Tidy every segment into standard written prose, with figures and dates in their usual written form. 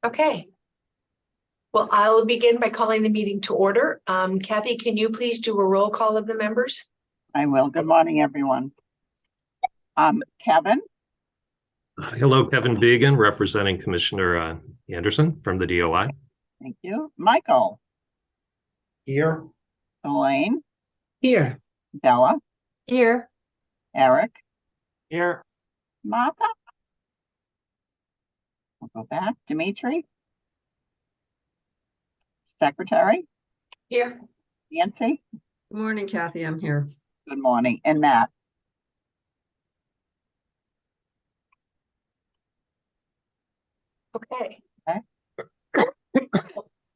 Okay. Well, I'll begin by calling the meeting to order. Kathy, can you please do a roll call of the members? I will. Good morning, everyone. Kevin? Hello, Kevin Began, representing Commissioner Anderson from the DOI. Thank you. Michael? Here. Elaine? Here. Bela? Here. Eric? Here. Martha? We'll go back. Dimitri? Secretary? Here. Nancy? Good morning, Kathy. I'm here. Good morning. And Matt? Okay. Okay.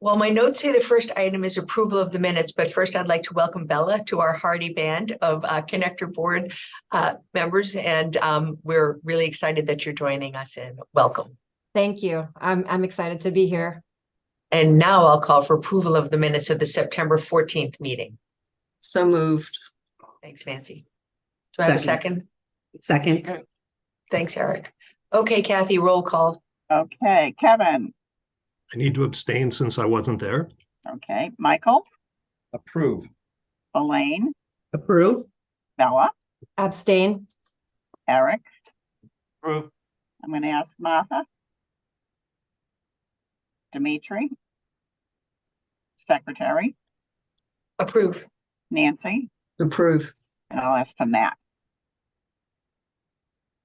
Well, my notes say the first item is approval of the minutes, but first I'd like to welcome Bela to our hardy band of Connector Board members, and we're really excited that you're joining us, and welcome. Thank you. I'm excited to be here. And now I'll call for approval of the minutes of the September 14th meeting. So moved. Thanks, Nancy. Do I have a second? Second. Thanks, Eric. Okay, Kathy, roll call. Okay. Kevin? I need to abstain since I wasn't there. Okay. Michael? Approve. Elaine? Approve. Bela? Abstain. Eric? Approve. I'm going to ask Martha. Dimitri? Secretary? Approve. Nancy? Approve. And I'll ask for Matt.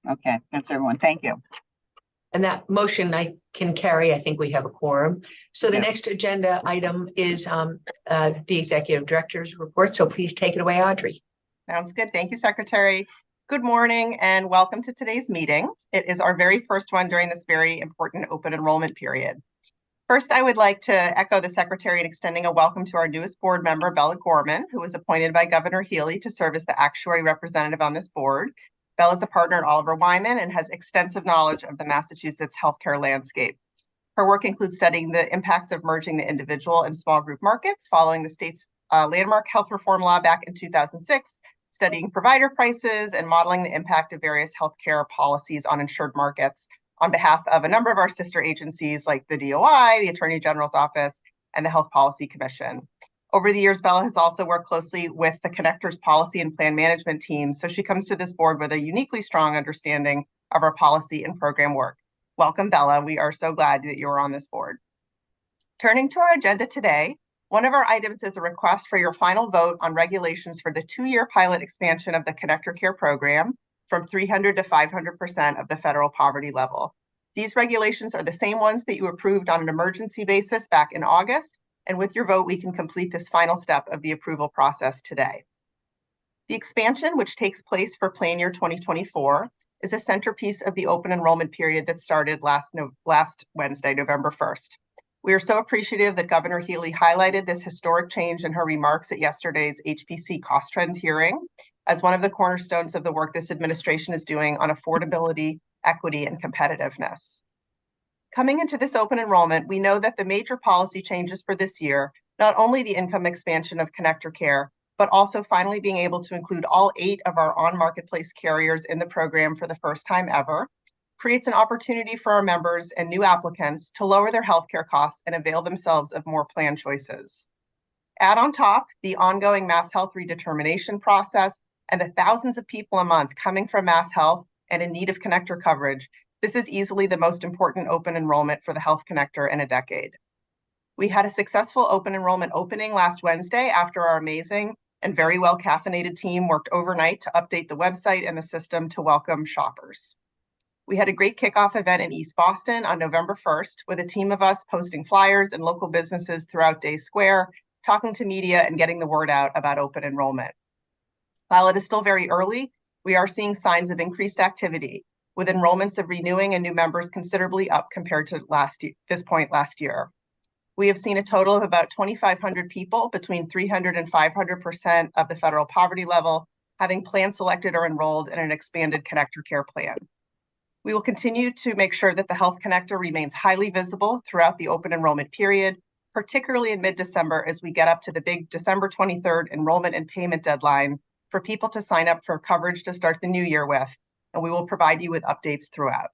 Okay, that's everyone. Thank you. And that motion I can carry. I think we have a quorum. So the Yeah. next agenda item is the executive director's report. So please take it away, Audrey. Sounds good. Thank you, Secretary. Good morning and welcome to today's meeting. It is our very first one during this very important open enrollment period. First, I would like to echo the Secretary in extending a welcome to our newest board member, Bela Gorman, who was appointed by Governor Healy to serve as the actuary representative on this board. Bela is a partner at Oliver Wyman and has extensive knowledge of the Massachusetts healthcare landscape. Her work includes studying the impacts of merging the individual and small group markets following the state's landmark health reform law back in 2006, studying provider prices and modeling the impact of various healthcare policies on insured markets on behalf of a number of our sister agencies like the DOI, the Attorney General's Office, and the Health Policy Commission. Over the years, Bela has also worked closely with the Connector's policy and plan management team, so she comes to this board with a uniquely strong understanding of our policy and program work. Welcome, Bela. We are so glad that you are on this board. Turning to our agenda today, one of our items is a request for your final vote on regulations for the 2-year pilot expansion of the ConnectorCare program from 300 to 500% of the federal poverty level. These regulations are the same ones that you approved on an emergency basis back in August, and with your vote, we can complete this final step of the approval process today. The expansion, which takes place for plan year 2024, is a centerpiece of the open enrollment period that started last Wednesday, November 1st. We are so appreciative that Governor Healy highlighted this historic change in her remarks at yesterday's HPC cost trend hearing as one of the cornerstones of the work this administration is doing on affordability, equity, and competitiveness. Coming into this open enrollment, we know that the major policy changes for this year, not only the income expansion of ConnectorCare, but also finally being able to include all 8 of our on-marketplace carriers in the program for the first time ever, creates an opportunity for our members and new applicants to lower their healthcare costs and avail themselves of more plan choices. Add on top the ongoing MassHealth redetermination process and the thousands of people a month coming from MassHealth and in need of Connector coverage. This is easily the most important open enrollment for the Health Connector in a decade. We had a successful open enrollment opening last Wednesday after our amazing and very well caffeinated team worked overnight to update the website and the system to welcome shoppers. We had a great kickoff event in East Boston on November 1st with a team of us posting flyers and local businesses throughout Day Square, talking to media and getting the word out about open enrollment. While it is still very early, we are seeing signs of increased activity, with enrollments of renewing and new members considerably up compared to this point last year. We have seen a total of about 2,500 people between 300 and 500% of the federal poverty level having plans selected or enrolled in an expanded ConnectorCare plan. We will continue to make sure that the Health Connector remains highly visible throughout the open enrollment period, particularly in mid-December as we get up to the big December 23rd enrollment and payment deadline for people to sign up for coverage to start the new year with, and we will provide you with updates throughout.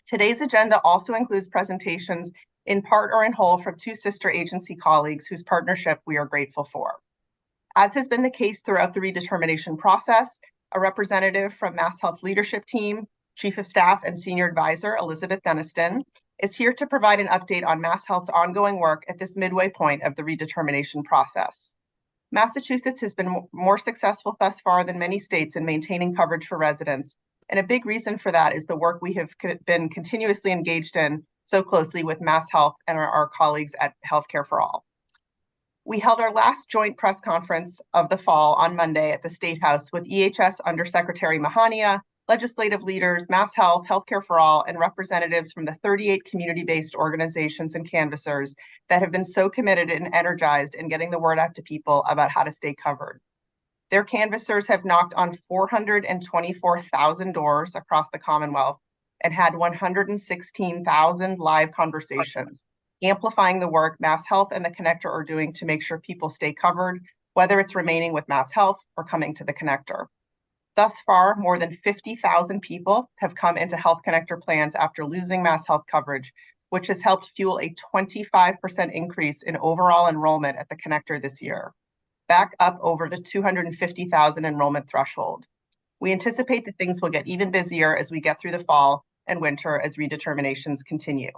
Today's agenda also includes presentations in part or in whole from two sister agency colleagues whose partnership we are grateful for. As has been the case throughout the redetermination process, a representative from MassHealth leadership team, Chief of Staff and Senior Advisor Elizabeth Denniston, is here to provide an update on MassHealth's ongoing work at this midway point of the redetermination process. Massachusetts has been more successful thus far than many states in maintaining coverage for residents, and a big reason for that is the work we have been continuously engaged in so closely with MassHealth and our colleagues at Healthcare for All. We held our last joint press conference of the fall on Monday at the State House with EHS Undersecretary Mahania, legislative leaders, MassHealth, Healthcare for All, and representatives from the 38 community-based organizations and canvassers that have been so committed and energized in getting the word out to people about how to stay covered. Their canvassers have knocked on 424,000 doors across the Commonwealth and had 116,000 live conversations, amplifying the work MassHealth and the Connector are doing to make sure people stay covered, whether it's remaining with MassHealth or coming to the Connector. Thus far, more than 50,000 people have come into Health Connector plans after losing MassHealth coverage, which has helped fuel a 25% increase in overall enrollment at the Connector this year, back up over the 250,000 enrollment threshold. We anticipate that things will get even busier as we get through the fall and winter as redeterminations continue.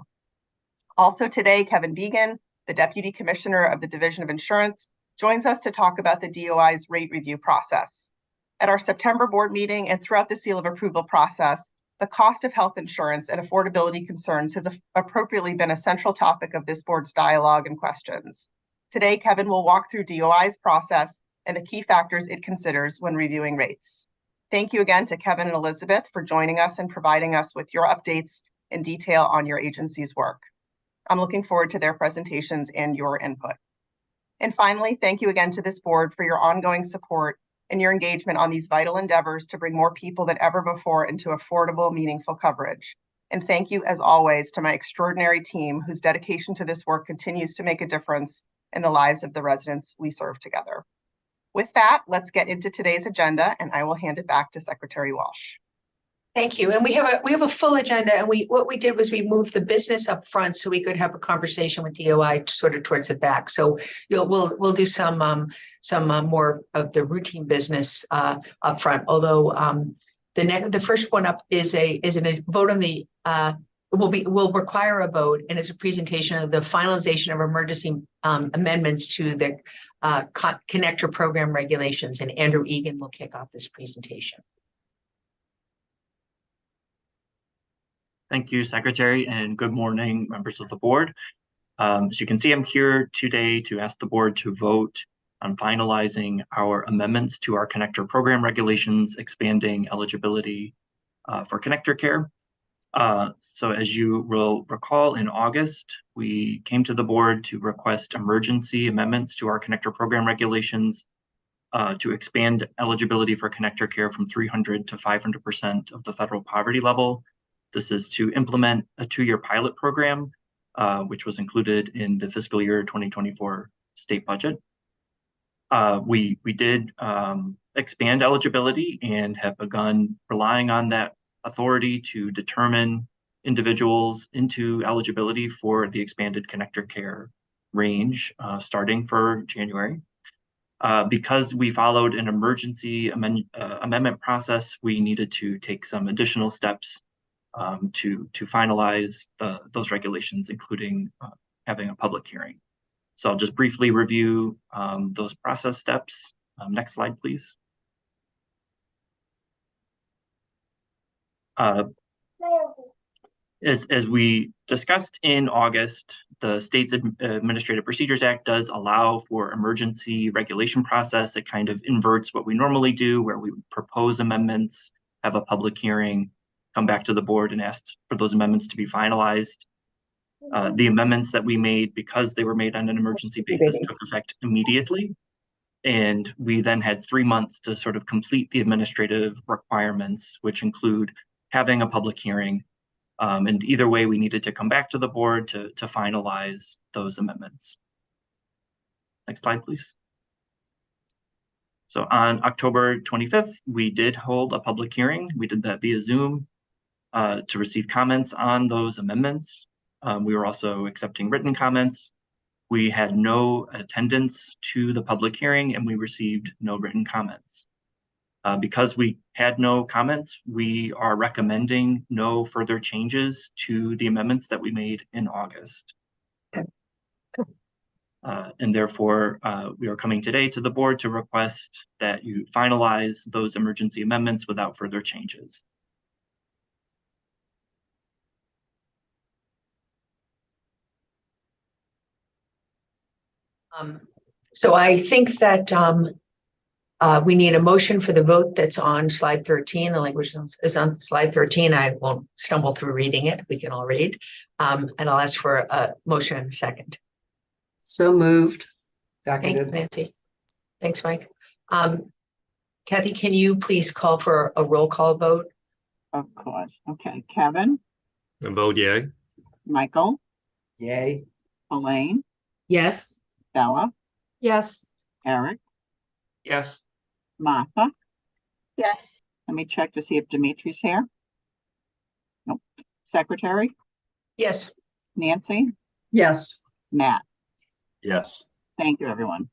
Also today, Kevin Began, the Deputy Commissioner of the Division of Insurance, joins us to talk about the DOI's rate review process. At our September board meeting and throughout the seal of approval process, the cost of health insurance and affordability concerns has appropriately been a central topic of this board's dialogue and questions. Today, Kevin will walk through DOI's process and the key factors it considers when reviewing rates. Thank you again to Kevin and Elizabeth for joining us and providing us with your updates and detail on your agency's work. I'm looking forward to their presentations and your input. And finally, thank you again to this board for your ongoing support and your engagement on these vital endeavors to bring more people than ever before into affordable, meaningful coverage. And thank you, as always, to my extraordinary team whose dedication to this work continues to make a difference in the lives of the residents we serve together. With that, let's get into today's agenda, and I will hand it back to Secretary Walsh. Thank you. And we have a full agenda, and what we did was we moved the business up front so we could have a conversation with DOI sort of towards the back. So we'll do some more of the routine business up front. Although the first one up is a vote on the will require a vote, and it's a presentation of the finalization of emergency amendments to the Connector program regulations, and Andrew Egan will kick off this presentation. Thank you, Secretary, and good morning, members of the board. As you can see, I'm here today to ask the board to vote on finalizing our amendments to our Connector program regulations, expanding eligibility for ConnectorCare. So as you will recall, in August, we came to the board to request emergency amendments to our Connector program regulations to expand eligibility for ConnectorCare from 300 to 500% of the federal poverty level. This is to implement a 2-year pilot program, which was included in the fiscal year 2024 state budget. We did expand eligibility and have begun relying on that authority to determine individuals into eligibility for the expanded ConnectorCare range starting for January. Because we followed an emergency amendment process, we needed to take some additional steps to finalize those regulations, including having a public hearing. So I'll just briefly review those process steps. Next slide, please. As we discussed in August, the State's Administrative Procedures Act does allow for emergency regulation process. It kind of inverts what we normally do, where we propose amendments, have a public hearing, come back to the board and ask for those amendments to be finalized. The amendments that we made, because they were made on an emergency basis, took effect immediately. And we then had 3 months to sort of complete the administrative requirements, which include having a public hearing. And either way, we needed to come back to the board to finalize those amendments. Next slide, please. So on October 25th, we did hold a public hearing. We did that via Zoom. to receive comments on those amendments. We were also accepting written comments. We had no attendance to the public hearing and we received no written comments. Because we had no comments, we are recommending no further changes to the amendments that we made in August. And therefore, we are coming today to the board to request that you finalize those emergency amendments without further changes. So I think that we need a motion for the vote that's on slide 13. The language is on slide 13. I won't stumble through reading it. We can all read. And I'll ask for a motion in a second. So moved. Thank you, Seconded. Nancy. Thanks, Mike. Kathy, can you please call for a roll call vote? Of course. Okay, Kevin, And vote yay. Michael, Yay. Elaine, Yes. Bella, Yes. Eric, Yes. Martha. Yes. Let me check to see if Dimitri's here. Nope. Secretary, Yes. Nancy, Yes. Matt. Yes. Thank you, everyone.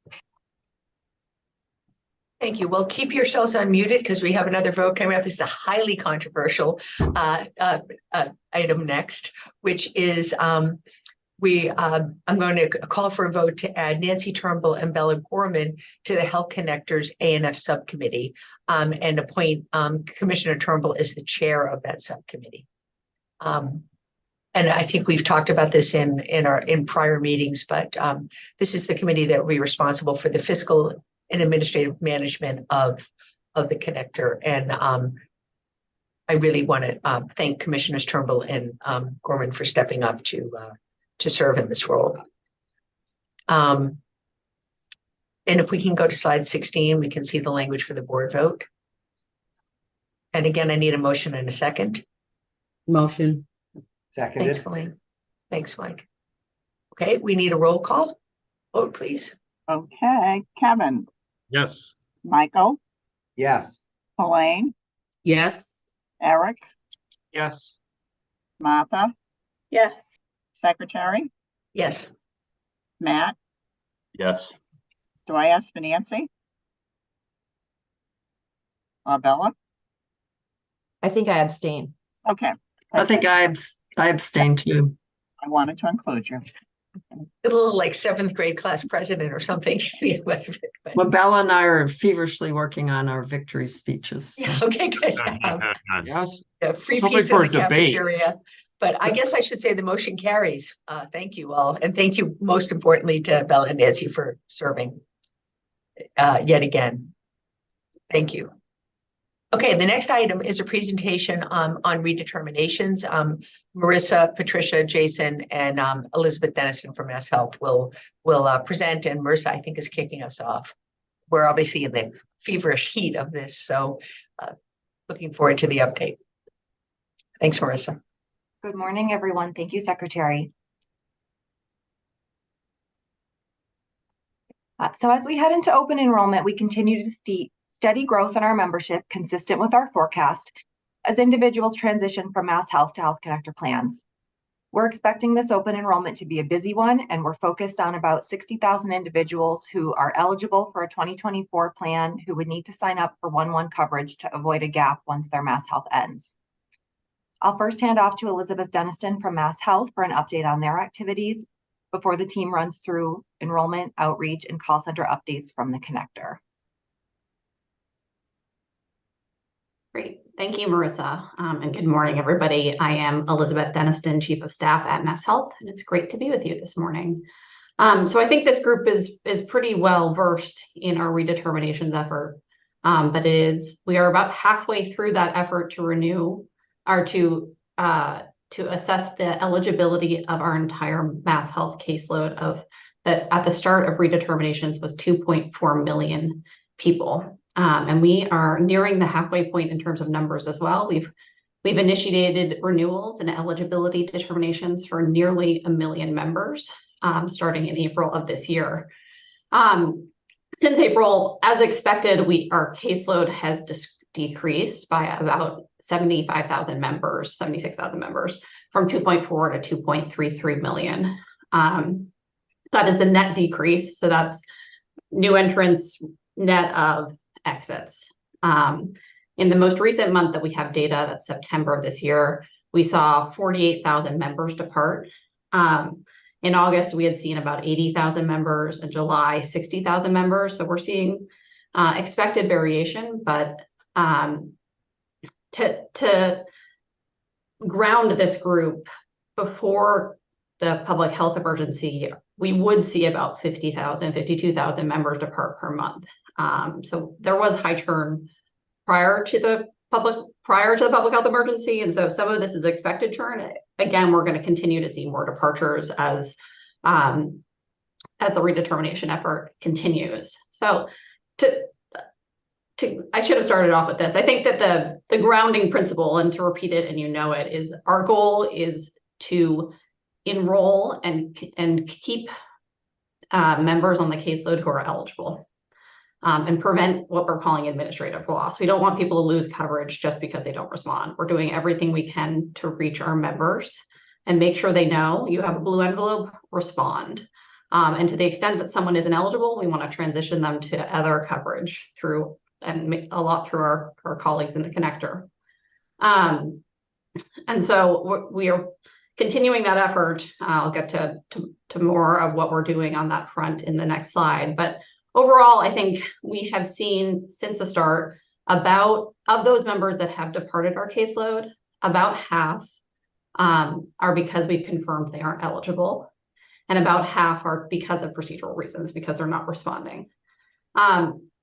Thank you. Well, keep yourselves unmuted because we have another vote coming up. This is a highly controversial item next, which is I'm going to call for a vote to add Nancy Turnbull and Bela Gorman to the Health Connectors A&F Subcommittee and appoint Commissioner Turnbull as the chair of that subcommittee. And I think we've talked about this in prior meetings, but this is the committee that will be responsible for the fiscal and administrative management of the connector. And I really want to thank Commissioners Turnbull and Gorman for stepping up to serve in this role. And if we can go to slide 16, we can see the language for the board vote. And again, I need a motion and a second. Motion. Seconded. Thanks, Elaine. Thanks, Mike. Okay, we need a roll call. Vote, please. Okay, Kevin, Yes. Michael, Yes. Elaine, Yes. Eric, Yes. Martha, Yes. Secretary, Yes. Matt. Yes. Do I ask for Nancy? Or Bella? I think I abstain. Okay. I think I abstain too. I wanted to include you. A little like 7th grade class president or something. Well, Bella and I are feverishly working on our victory speeches. Yeah, okay, good. Yes. Yeah, free Hoping pizza for in the a debate. cafeteria. But I guess I should say the motion carries. Thank you all. And thank you most importantly to Bella and Nancy for serving yet again. Thank you. Okay, the next item is a presentation on redeterminations. Marissa, Patricia, Jason, and Elizabeth Denniston from MassHealth will present, and Marissa, I think, is kicking us off. We're obviously in the feverish heat of this, so looking forward to the update. Thanks, Marissa. Good morning, everyone. Thank you, Secretary. So as we head into open enrollment, we continue to see steady growth in our membership consistent with our forecast as individuals transition from MassHealth to Health Connector plans. We're expecting this open enrollment to be a busy one, and we're focused on about 60,000 individuals who are eligible for a 2024 plan who would need to sign up for 1-1 coverage to avoid a gap once their MassHealth ends. I'll first hand off to Elizabeth Denniston from MassHealth for an update on their activities before the team runs through enrollment, outreach, and call center updates from the connector. Great. Thank you, Marissa. And good morning, everybody. I am Elizabeth Denniston, Chief of Staff at MassHealth, and it's great to be with you this morning. So I think this group is pretty well versed in our redeterminations effort, but we are about halfway through that effort to renew or to assess the eligibility of our entire MassHealth caseload that at the start of redeterminations was 2.4 million people. And we are nearing the halfway point in terms of numbers as well. We've initiated renewals and eligibility determinations for nearly 1 million members starting in April of this year. Since April, as expected, our caseload has decreased by about 75,000 members, 76,000 members, from 2.4 to 2.33 million. That is the net decrease. So that's new entrants, net of exits. In the most recent month that we have data, that's September of this year, we saw 48,000 members depart. In August, we had seen about 80,000 members. In July, 60,000 members. So we're seeing expected variation, but to ground this group, before the public health emergency, we would see about 50,000, 52,000 members depart per month. So there was high churn prior to the public health emergency, and so some of this is expected churn. Again, we're going to continue to see more departures as the redetermination effort continues. So I should have started off with this. I think that the grounding principle, and to repeat it and you know it, is our goal is to enroll and keep members on the caseload who are eligible, and prevent what we're calling administrative loss. We don't want people to lose coverage just because they don't respond. We're doing everything we can to reach our members and make sure they know you have a blue envelope, respond. And to the extent that someone isn't eligible, we want to transition them to other coverage through our colleagues in the connector. And so we are continuing that effort. I'll get to more of what we're doing on that front in the next slide. But overall, I think we have seen since the start, about of those members that have departed our caseload, about half are because we've confirmed they aren't eligible, and about half are because of procedural reasons, because they're not responding.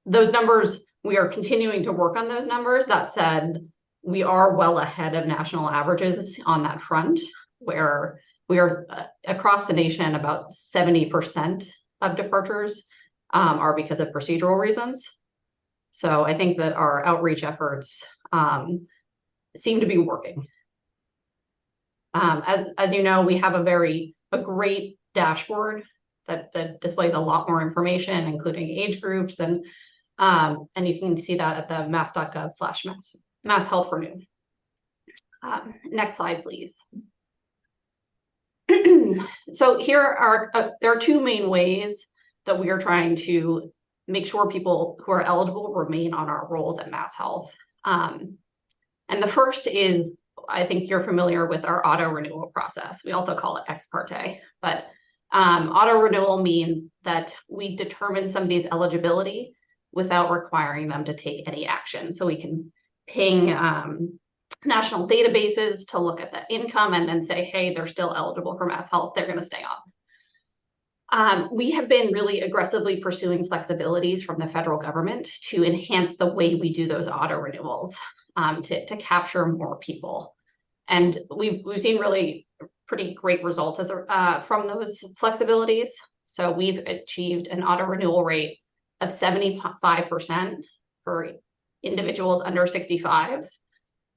Those numbers, we are continuing to work on those numbers. That said, we are well ahead of national averages on that front, where we are across the nation, about 70% of departures are because of procedural reasons. So I think that our outreach efforts seem to be working. As you know, we have a great dashboard that displays a lot more information, including age groups, and you can see that at the mass.gov/MassHealth Renew. Next slide, please. So here there are two main ways that we are trying to make sure people who are eligible remain on our rolls at MassHealth. And the first is, I think you're familiar with our auto renewal process. We also call it ex parte, but auto renewal means that we determine somebody's eligibility without requiring them to take any action. So we can ping national databases to look at the income and then say, hey, they're still eligible for MassHealth, they're going to stay on. We have been really aggressively pursuing flexibilities from the federal government to enhance the way we do those auto renewals, to capture more people. And we've seen really pretty great results from those flexibilities. So we've achieved an auto renewal rate of 75% for individuals under 65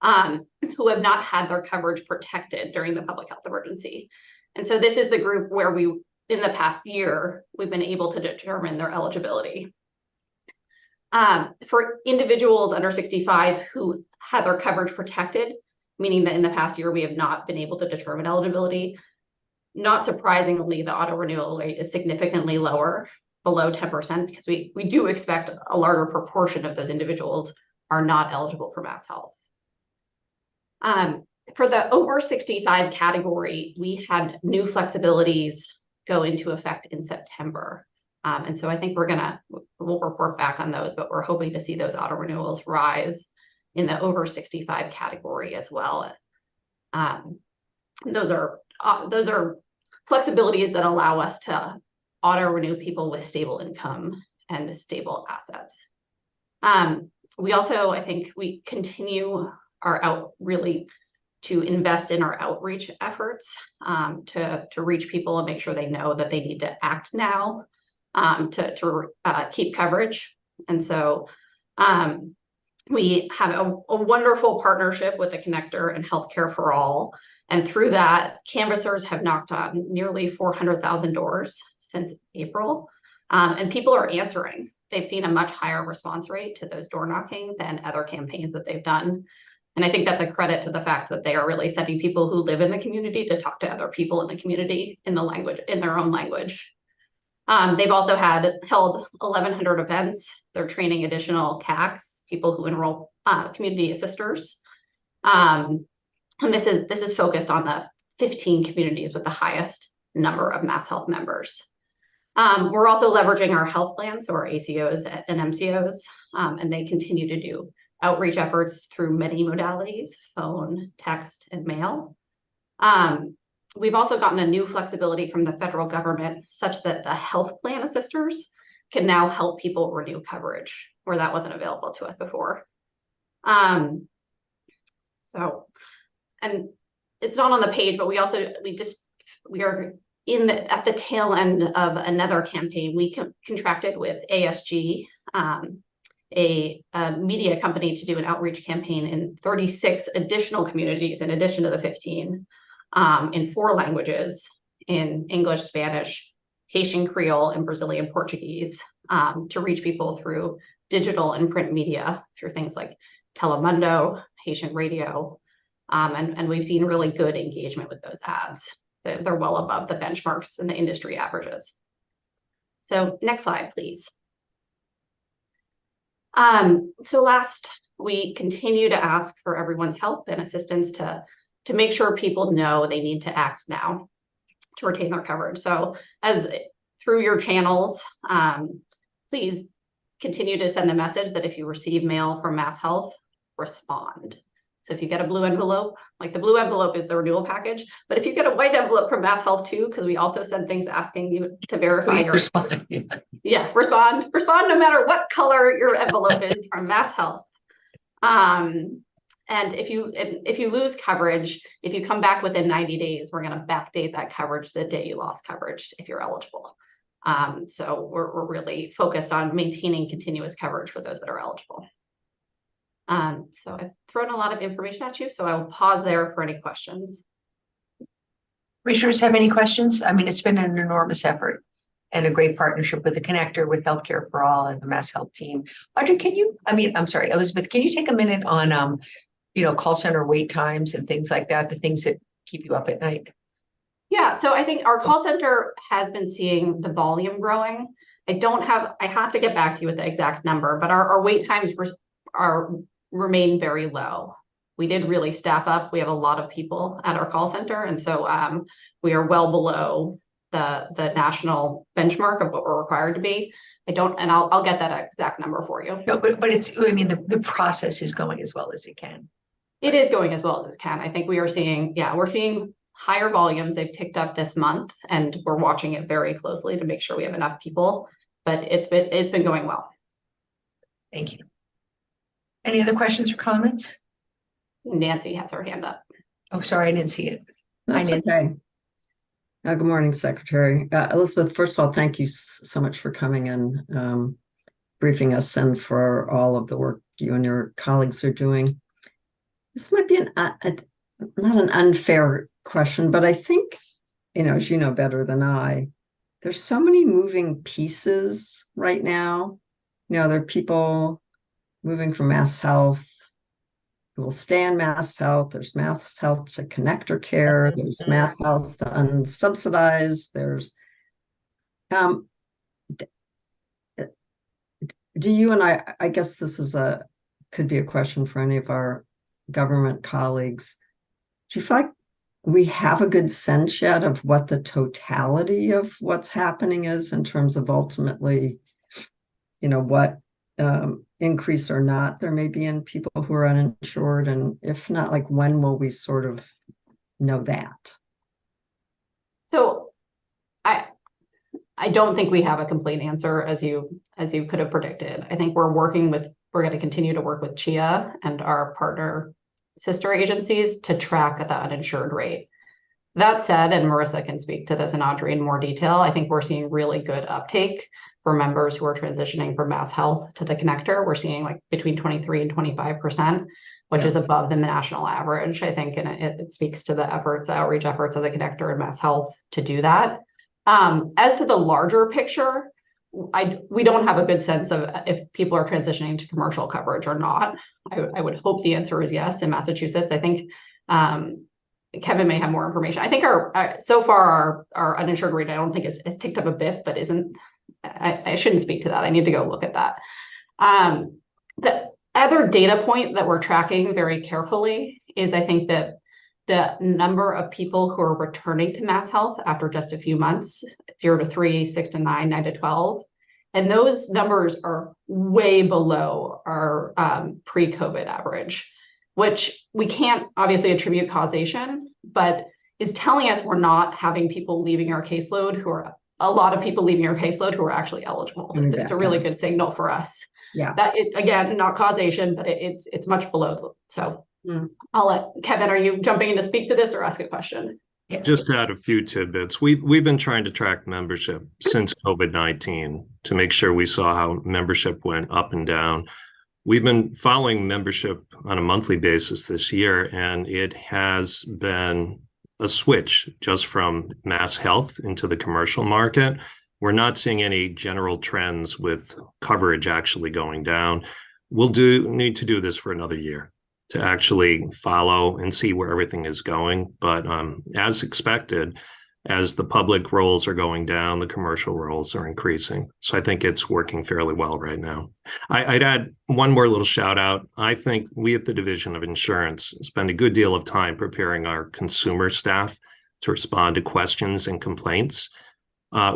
who have not had their coverage protected during the public health emergency. And so this is the group where in the past year, we've been able to determine their eligibility. For individuals under 65 who had their coverage protected, meaning that in the past year, we have not been able to determine eligibility, not surprisingly, the auto renewal rate is significantly lower, below 10%, because we do expect a larger proportion of those individuals are not eligible for MassHealth. For the over 65 category, we had new flexibilities go into effect in September. And so I think we'll report back on those, but we're hoping to see those auto renewals rise in the over 65 category as well. Those are flexibilities that allow us to auto renew people with stable income and stable assets. We also, I think, we continue really to invest in our outreach efforts to reach people and make sure they know that they need to act now to keep coverage. And so we have a wonderful partnership with the Connector and Healthcare for All. And through that, canvassers have knocked on nearly 400,000 doors since April. And people are answering. they've seen a much higher response rate to those door knocking than other campaigns that they've done. And I think that's a credit to the fact that they are really sending people who live in the community to talk to other people in the community in their own language. They've also held 1,100 events. They're training additional CACs, people who enroll community assisters. And this is focused on the 15 communities with the highest number of MassHealth members. We're also leveraging our health plans, so our ACOs and MCOs, and they continue to do outreach efforts through many modalities, phone, text, and mail. We've also gotten a new flexibility from the federal government such that the health plan assisters can now help people renew coverage where that wasn't available to us before. And it's not on the page, but we are at the tail end of another campaign. We contracted with ASG, a media company, to do an outreach campaign in 36 additional communities in addition to the 15, in 4 languages, in English, Spanish, Haitian Creole, and Brazilian Portuguese, to reach people through digital and print media through things like Telemundo, Haitian radio, and we've seen really good engagement with those ads. They're well above the benchmarks and the industry averages. So next slide, please. So last, we continue to ask for everyone's help and assistance to make sure people know they need to act now to retain their coverage. So through your channels, please continue to send a message that if you receive mail from MassHealth, respond. So if you get a blue envelope, like the blue envelope is the renewal package, but if you get a white envelope from MassHealth too, because we also send things asking you to verify your respond. Yeah, respond no matter what color your envelope is from MassHealth. And if you lose coverage, if you come back within 90 days, we're going to backdate that coverage the day you lost coverage if you're eligible. So we're really focused on maintaining continuous coverage for those that are eligible. So I've thrown a lot of information at you, so I will pause there for any questions. Commissioners have any questions? I mean, it's been an enormous effort and a great partnership with the Connector, with Healthcare for All and the MassHealth team. Audrey, Elizabeth, can you take a minute on, call center wait times and things like that, the things that keep you up at night? Yeah, so I think our call center has been seeing the volume growing. I have to get back to you with the exact number, but our wait times remain very low. We did really staff up. We have a lot of people at our call center. And so we are well below the national benchmark of what we're required to be. I'll get that exact number for you. No, but the process is going as well as it can. It is going as well as it can. I think we're seeing higher volumes. They've ticked up this month and we're watching it very closely to make sure we have enough people, but it's been going well. Thank you. Any other questions or comments? Nancy has her hand up. Oh, sorry, I didn't see it. That's okay. Good morning, Secretary. Elizabeth, first of all, thank you so much for coming and briefing us and for all of the work you and your colleagues are doing. This might be not an unfair question, but I think, as you know better than I, there's so many moving pieces right now. There are people moving from MassHealth who will stay in MassHealth. There's MassHealth to ConnectorCare. There's MassHealth to unsubsidized. There's do you, and I guess this could be a question for any of our government colleagues. Do you feel like we have a good sense yet of what the totality of what's happening is in terms of ultimately, what increase or not there may be in people who are uninsured? And if not, when will we sort of know that? So I don't think we have a complete answer as you could have predicted. I think we're going to continue to work with CHIA and our partner sister agencies to track the uninsured rate. That said, and Marissa can speak to this and Audrey in more detail, I think we're seeing really good uptake for members who are transitioning from MassHealth to the Connector. We're seeing between 23 and 25%, which is above the national average, I think, and it speaks to the outreach efforts of the Connector and MassHealth to do that. As to the larger picture, we don't have a good sense of if people are transitioning to commercial coverage or not. I would hope the answer is yes in Massachusetts. I think Kevin may have more information. I think so far our uninsured rate, I don't think has ticked up a bit, but I shouldn't speak to that. I need to go look at that. The other data point that we're tracking very carefully is, I think, that the number of people who are returning to MassHealth after just a few months, 0 to 3, 6 to 9, 9 to 12. And those numbers are way below our pre-COVID average, which we can't obviously attribute causation, but is telling us we're not having people leaving our caseload a lot of people leaving our caseload who are actually eligible. It's a really good signal for us. Yeah. That again, not causation, but it's much below. So I'll let Kevin, are you jumping in to speak to this or ask a question? Just to add a few tidbits. We've been trying to track membership since COVID-19 to make sure we saw how membership went up and down. We've been following membership on a monthly basis this year, and it has been a switch just from MassHealth into the commercial market. We're not seeing any general trends with coverage actually going down. We'll need to do this for another year to actually follow and see where everything is going. But as expected, as the public roles are going down, the commercial roles are increasing. So I think it's working fairly well right now. I'd add one more little shout out. I think we at the Division of Insurance spend a good deal of time preparing our consumer staff to respond to questions and complaints.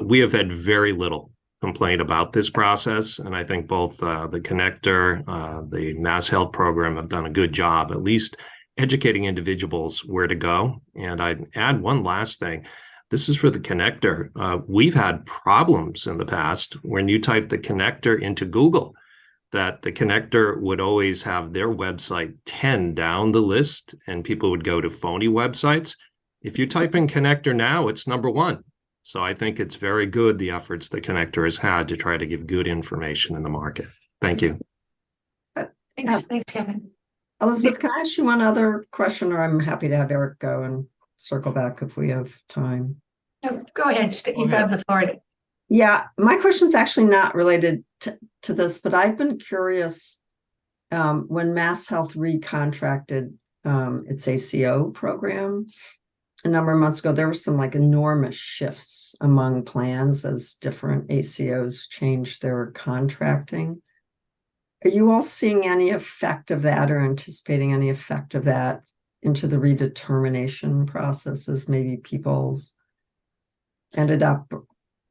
We have had very little complaint about this process, and I think both the Connector, the MassHealth program have done a good job, at least educating individuals where to go. And I'd add one last thing. This is for the Connector. We've had problems in the past when you type the Connector into Google, that the Connector would always have their website 10 down the list, and people would go to phony websites. If you type in Connector now, it's number 1. So I think it's very good, the efforts the Connector has had to try to give good information in the market. Thank you. Thanks, Kevin. Elizabeth, can I ask you one other question, or I'm happy to have Eric go and circle back if we have time? No, go ahead. You have the floor. Yeah, my question's actually not related to this, but I've been curious when MassHealth recontracted its ACO program a number of months ago, there were some enormous shifts among plans as different ACOs changed their contracting. Are you all seeing any effect of that or anticipating any effect of that into the redetermination process as maybe people's ended up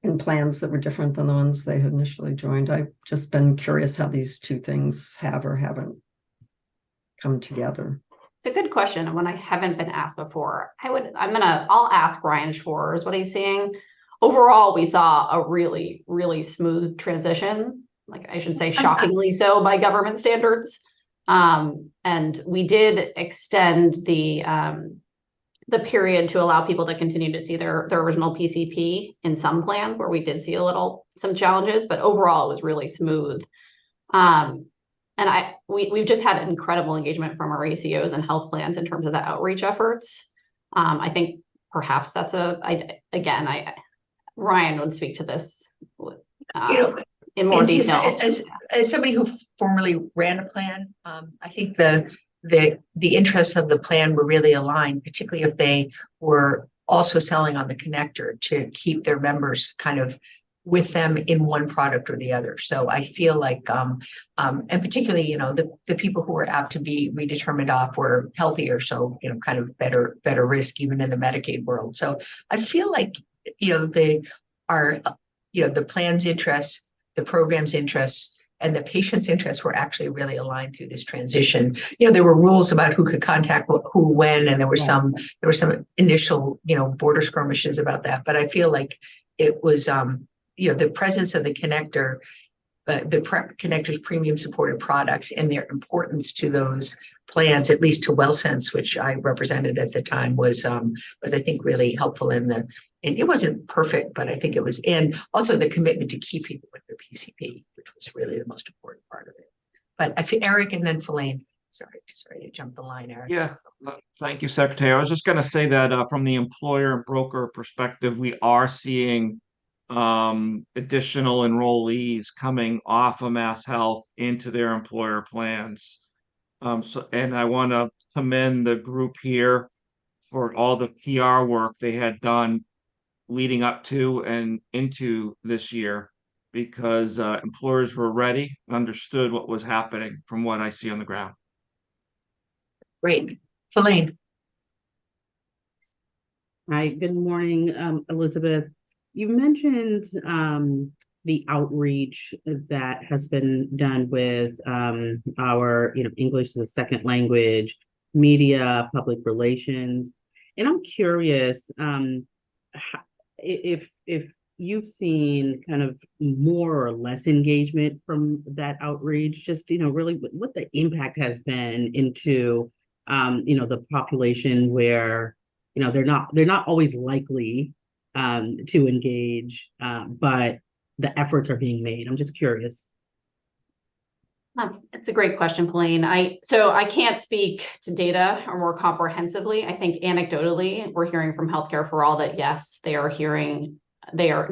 in plans that were different than the ones they had initially joined? I've just been curious how these two things have or haven't come together. It's a good question, and one I haven't been asked before. I'll ask Ryan Schwartz what he's seeing. Overall, we saw a really, really smooth transition. I should say shockingly so by government standards. And we did extend the period to allow people to continue to see their original PCP in some plans where we did see some challenges, but overall it was really smooth. And we've just had incredible engagement from our ACOs and health plans in terms of the outreach efforts. I think perhaps that's Ryan would speak to this in more detail. As somebody who formerly ran a plan, I think the interests of the plan were really aligned, particularly if they were also selling on the Connector to keep their members kind of with them in one product or the other. So I feel like, and particularly, the people who were apt to be redetermined off were healthier. So, kind of better risk even in the Medicaid world. So I feel like, the plan's interests, the program's interests, and the patient's interests were actually really aligned through this transition. There were rules about who could contact who when, and there were some initial, border skirmishes about that. But I feel like it was, the presence of the Connector, Connector's premium supported products and their importance to those plans, at least to WellSense, which I represented at the time, was I think really helpful and it wasn't perfect, but I think it was, and also the commitment to keep people with their PCP, which was really the most important part of it. But I feel Eric and then Fellaine. Sorry to jump the line, Eric. Yeah, thank you, Secretary. I was just going to say that from the employer and broker perspective, we are seeing additional enrollees coming off of MassHealth into their employer plans. And I want to commend the group here for all the PR work they had done leading up to and into this year, because employers were ready, understood what was happening from what I see on the ground. Great. Feline. Hi, good morning, Elizabeth. You mentioned the outreach that has been done with our, English as a second language, media, public relations, and I'm curious if you've seen kind of more or less engagement from that outreach, just really what the impact has been into the population where they're not always likely to engage, but the efforts are being made. I'm just curious. It's a great question, Feline. So I can't speak to data or more comprehensively. I think anecdotally, we're hearing from Healthcare for All that yes, they are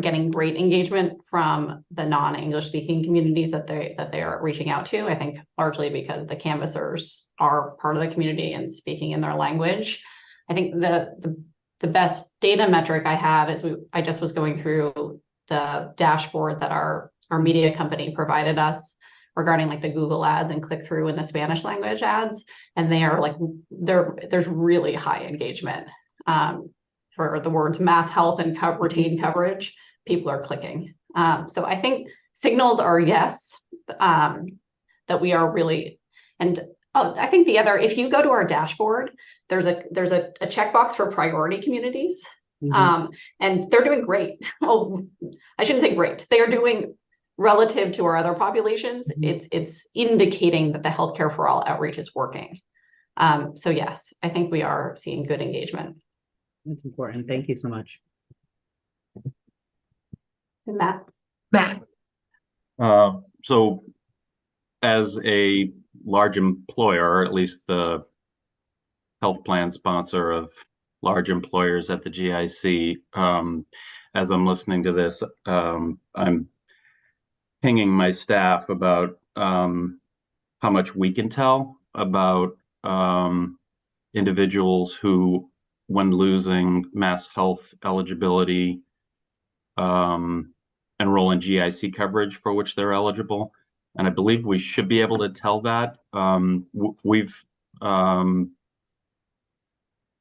getting great engagement from the non-English speaking communities that they are reaching out to. I think largely because the canvassers are part of the community and speaking in their language. I think the best data metric I have is I just was going through the dashboard that our media company provided us regarding like the Google ads and click through in the Spanish language ads. And they are there's really high engagement for the words MassHealth and retained coverage. People are clicking. So I think signals are yes, that we are really, and I think if you go to our dashboard, there's a checkbox for priority communities. Mm-hmm. And they're doing great. Oh, I shouldn't say great. They are doing relative to our other populations. Mm-hmm. It's indicating that the Healthcare for All outreach is working. So yes, I think we are seeing good engagement. That's important. Thank you so much. And Matt. So as a large employer, or at least the health plan sponsor of large employers at the GIC, as I'm listening to this, I'm pinging my staff about how much we can tell about individuals who, when losing MassHealth eligibility, enroll in GIC coverage for which they're eligible. And I believe we should be able to tell that. We've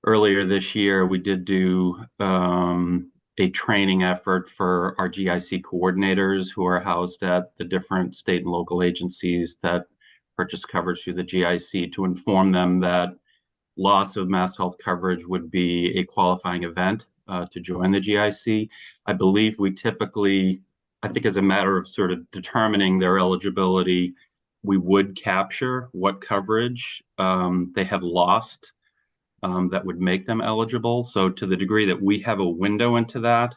earlier this year, we did do a training effort for our GIC coordinators who are housed at the different state and local agencies that purchase coverage through the GIC, to inform them that loss of MassHealth coverage would be a qualifying event to join the GIC. I believe we typically, I think as a matter of sort of determining their eligibility, we would capture what coverage they have lost that would make them eligible. So to the degree that we have a window into that,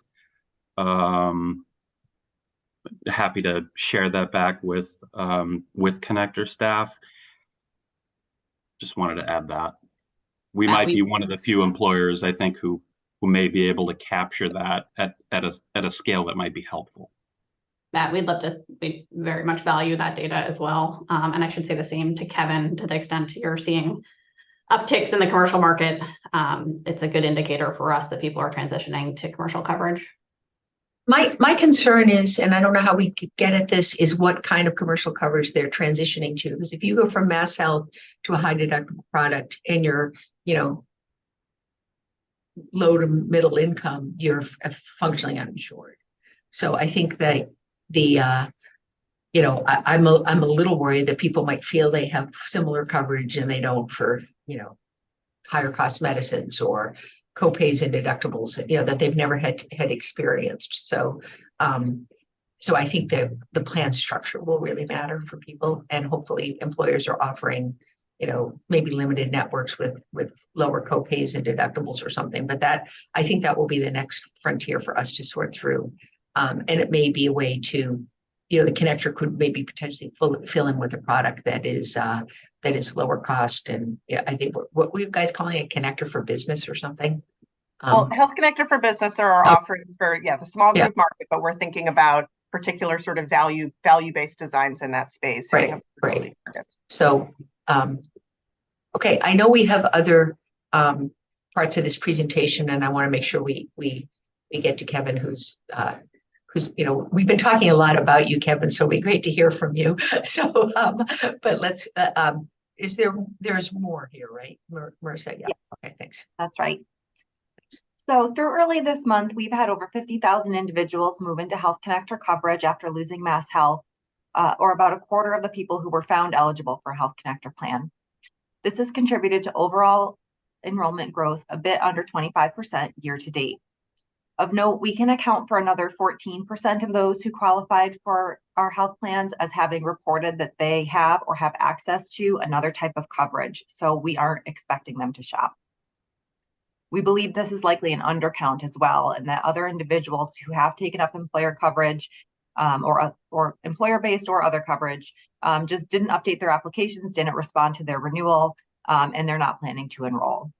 happy to share that back with Connector staff. Just wanted to add that. We might be one of the few employers, I think, who may be able to capture that at a scale that might be helpful. Matt, we very much value that data as well. And I should say the same to Kevin, to the extent you're seeing upticks in the commercial market. It's a good indicator for us that people are transitioning to commercial coverage. My concern is, and I don't know how we could get at this, is what kind of commercial coverage they're transitioning to. Because if you go from MassHealth to a high deductible product and you're, low to middle income, you're functionally uninsured. So I think that I'm a little worried that people might feel they have similar coverage and they don't for, higher cost medicines or copays and deductibles, that they've never had experienced. So I think that the plan structure will really matter for people, and hopefully employers are offering, maybe limited networks with lower copays and deductibles or something. But I think that will be the next frontier for us to sort through. And it may be a way to, the connector could maybe potentially fill in with a product that is lower cost. And I think what were you guys calling a connector for business or something? Well, Health Connector for Business, there are offerings for, the small group market, but we're thinking about particular sort of value-based designs in that space. Right. So, okay, I know we have other parts of this presentation, and I want to make sure we get to Kevin, who's we've been talking a lot about you, Kevin, so it'll be great to hear from you. So, but let's there's more here, right, Marissa? Yeah. Yes. Okay, thanks. That's right. So through early this month, we've had over 50,000 individuals move into Health Connector coverage after losing MassHealth, or about a quarter of the people who were found eligible for a Health Connector plan. This has contributed to overall enrollment growth a bit under 25% year to date. Of note, we can account for another 14% of those who qualified for our health plans as having reported that they have or have access to another type of coverage, so we aren't expecting them to shop. We believe this is likely an undercount as well, and that other individuals who have taken up employer coverage or employer-based or other coverage just didn't update their applications, didn't respond to their renewal, and they're not planning to enroll.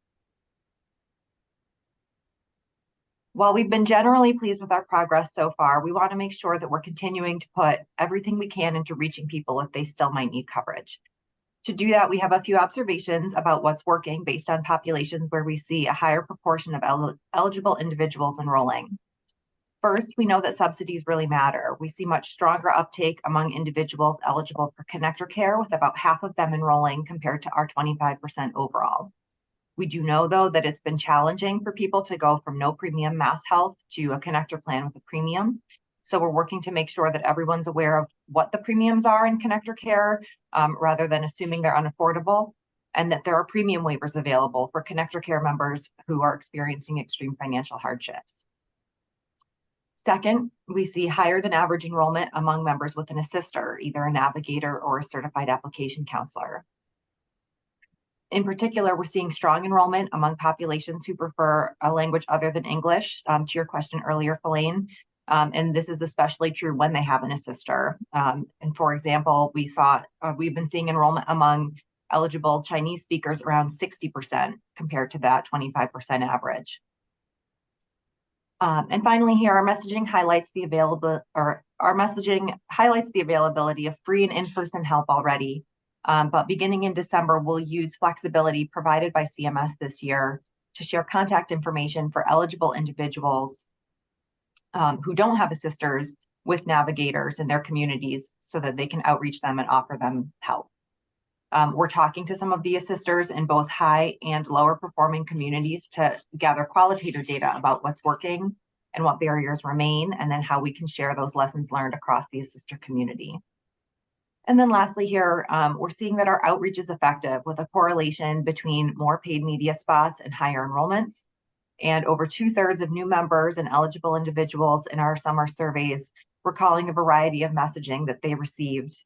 While we've been generally pleased with our progress so far, we want to make sure that we're continuing to put everything we can into reaching people if they still might need coverage. To do that, we have a few observations about what's working based on populations where we see a higher proportion of eligible individuals enrolling. First, we know that subsidies really matter. We see much stronger uptake among individuals eligible for ConnectorCare, with about half of them enrolling compared to our 25% overall. We do know, though, that it's been challenging for people to go from no premium MassHealth to a connector plan with a premium. So we're working to make sure that everyone's aware of what the premiums are in ConnectorCare, rather than assuming they're unaffordable, and that there are premium waivers available for ConnectorCare members who are experiencing extreme financial hardships. Second, we see higher than average enrollment among members with an assister, either a navigator or a certified application counselor. In particular, we're seeing strong enrollment among populations who prefer a language other than English, to your question earlier, Fellaine. And this is especially true when they have an assister. And for example, we've been seeing enrollment among eligible Chinese speakers around 60% compared to that 25% average. And finally, here, our messaging highlights the availability of free and in-person help already. But beginning in December, we'll use flexibility provided by CMS this year to share contact information for eligible individuals who don't have assisters with navigators in their communities so that they can outreach them and offer them help. We're talking to some of the assisters in both high and lower performing communities to gather qualitative data about what's working and what barriers remain, and then how we can share those lessons learned across the assister community. And then lastly here, we're seeing that our outreach is effective, with a correlation between more paid media spots and higher enrollments. And over 2/3 of new members and eligible individuals in our summer surveys recalling a variety of messaging that they received.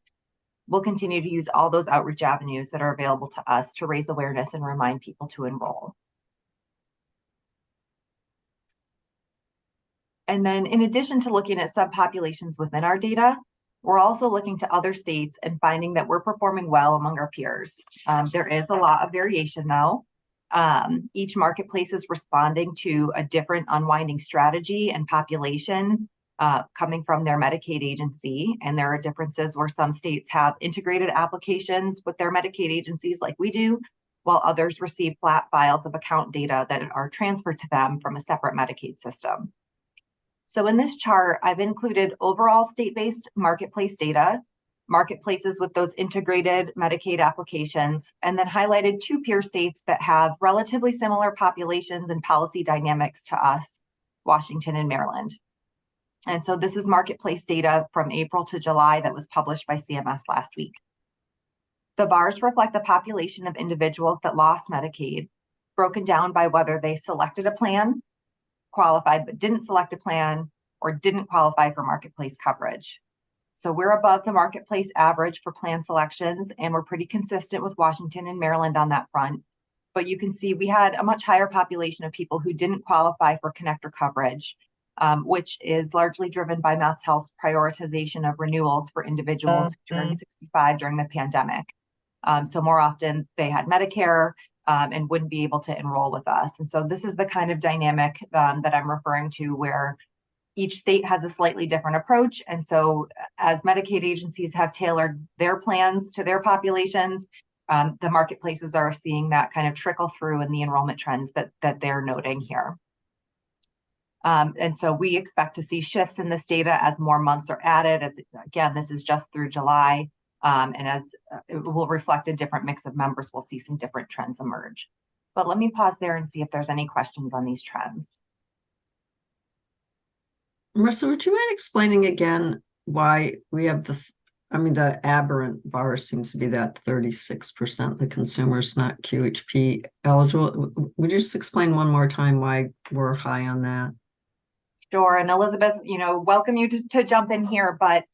We'll continue to use all those outreach avenues that are available to us to raise awareness and remind people to enroll. And then in addition to looking at subpopulations within our data, we're also looking to other states and finding that we're performing well among our peers. There is a lot of variation though. Each marketplace is responding to a different unwinding strategy and population coming from their Medicaid agency. And there are differences where some states have integrated applications with their Medicaid agencies like we do, while others receive flat files of account data that are transferred to them from a separate Medicaid system. So in this chart, I've included overall state-based marketplace data, marketplaces with those integrated Medicaid applications, and then highlighted 2 peer states that have relatively similar populations and policy dynamics to us, Washington and Maryland. And so this is marketplace data from April to July that was published by CMS last week. The bars reflect the population of individuals that lost Medicaid, broken down by whether they selected a plan, qualified but didn't select a plan, or didn't qualify for marketplace coverage. So we're above the marketplace average for plan selections, and we're pretty consistent with Washington and Maryland on that front. But you can see we had a much higher population of people who didn't qualify for connector coverage, which is largely driven by MassHealth's prioritization of renewals for individuals who turned 65 during the pandemic. So more often they had Medicare, and wouldn't be able to enroll with us. And so this is the kind of dynamic that I'm referring to, where each state has a slightly different approach. And so as Medicaid agencies have tailored their plans to their populations, the marketplaces are seeing that kind of trickle through in the enrollment trends that they're noting here. And so we expect to see shifts in this data as more months are added. As again, this is just through July. And as it will reflect a different mix of members, we'll see some different trends emerge. But let me pause there and see if there's any questions on these trends. Marissa, would you mind explaining again why we have the aberrant bar seems to be that 36%, the consumer's not QHP eligible. Would you just explain one more time why we're high on that? Sure. And Elizabeth, welcome you to jump in here, but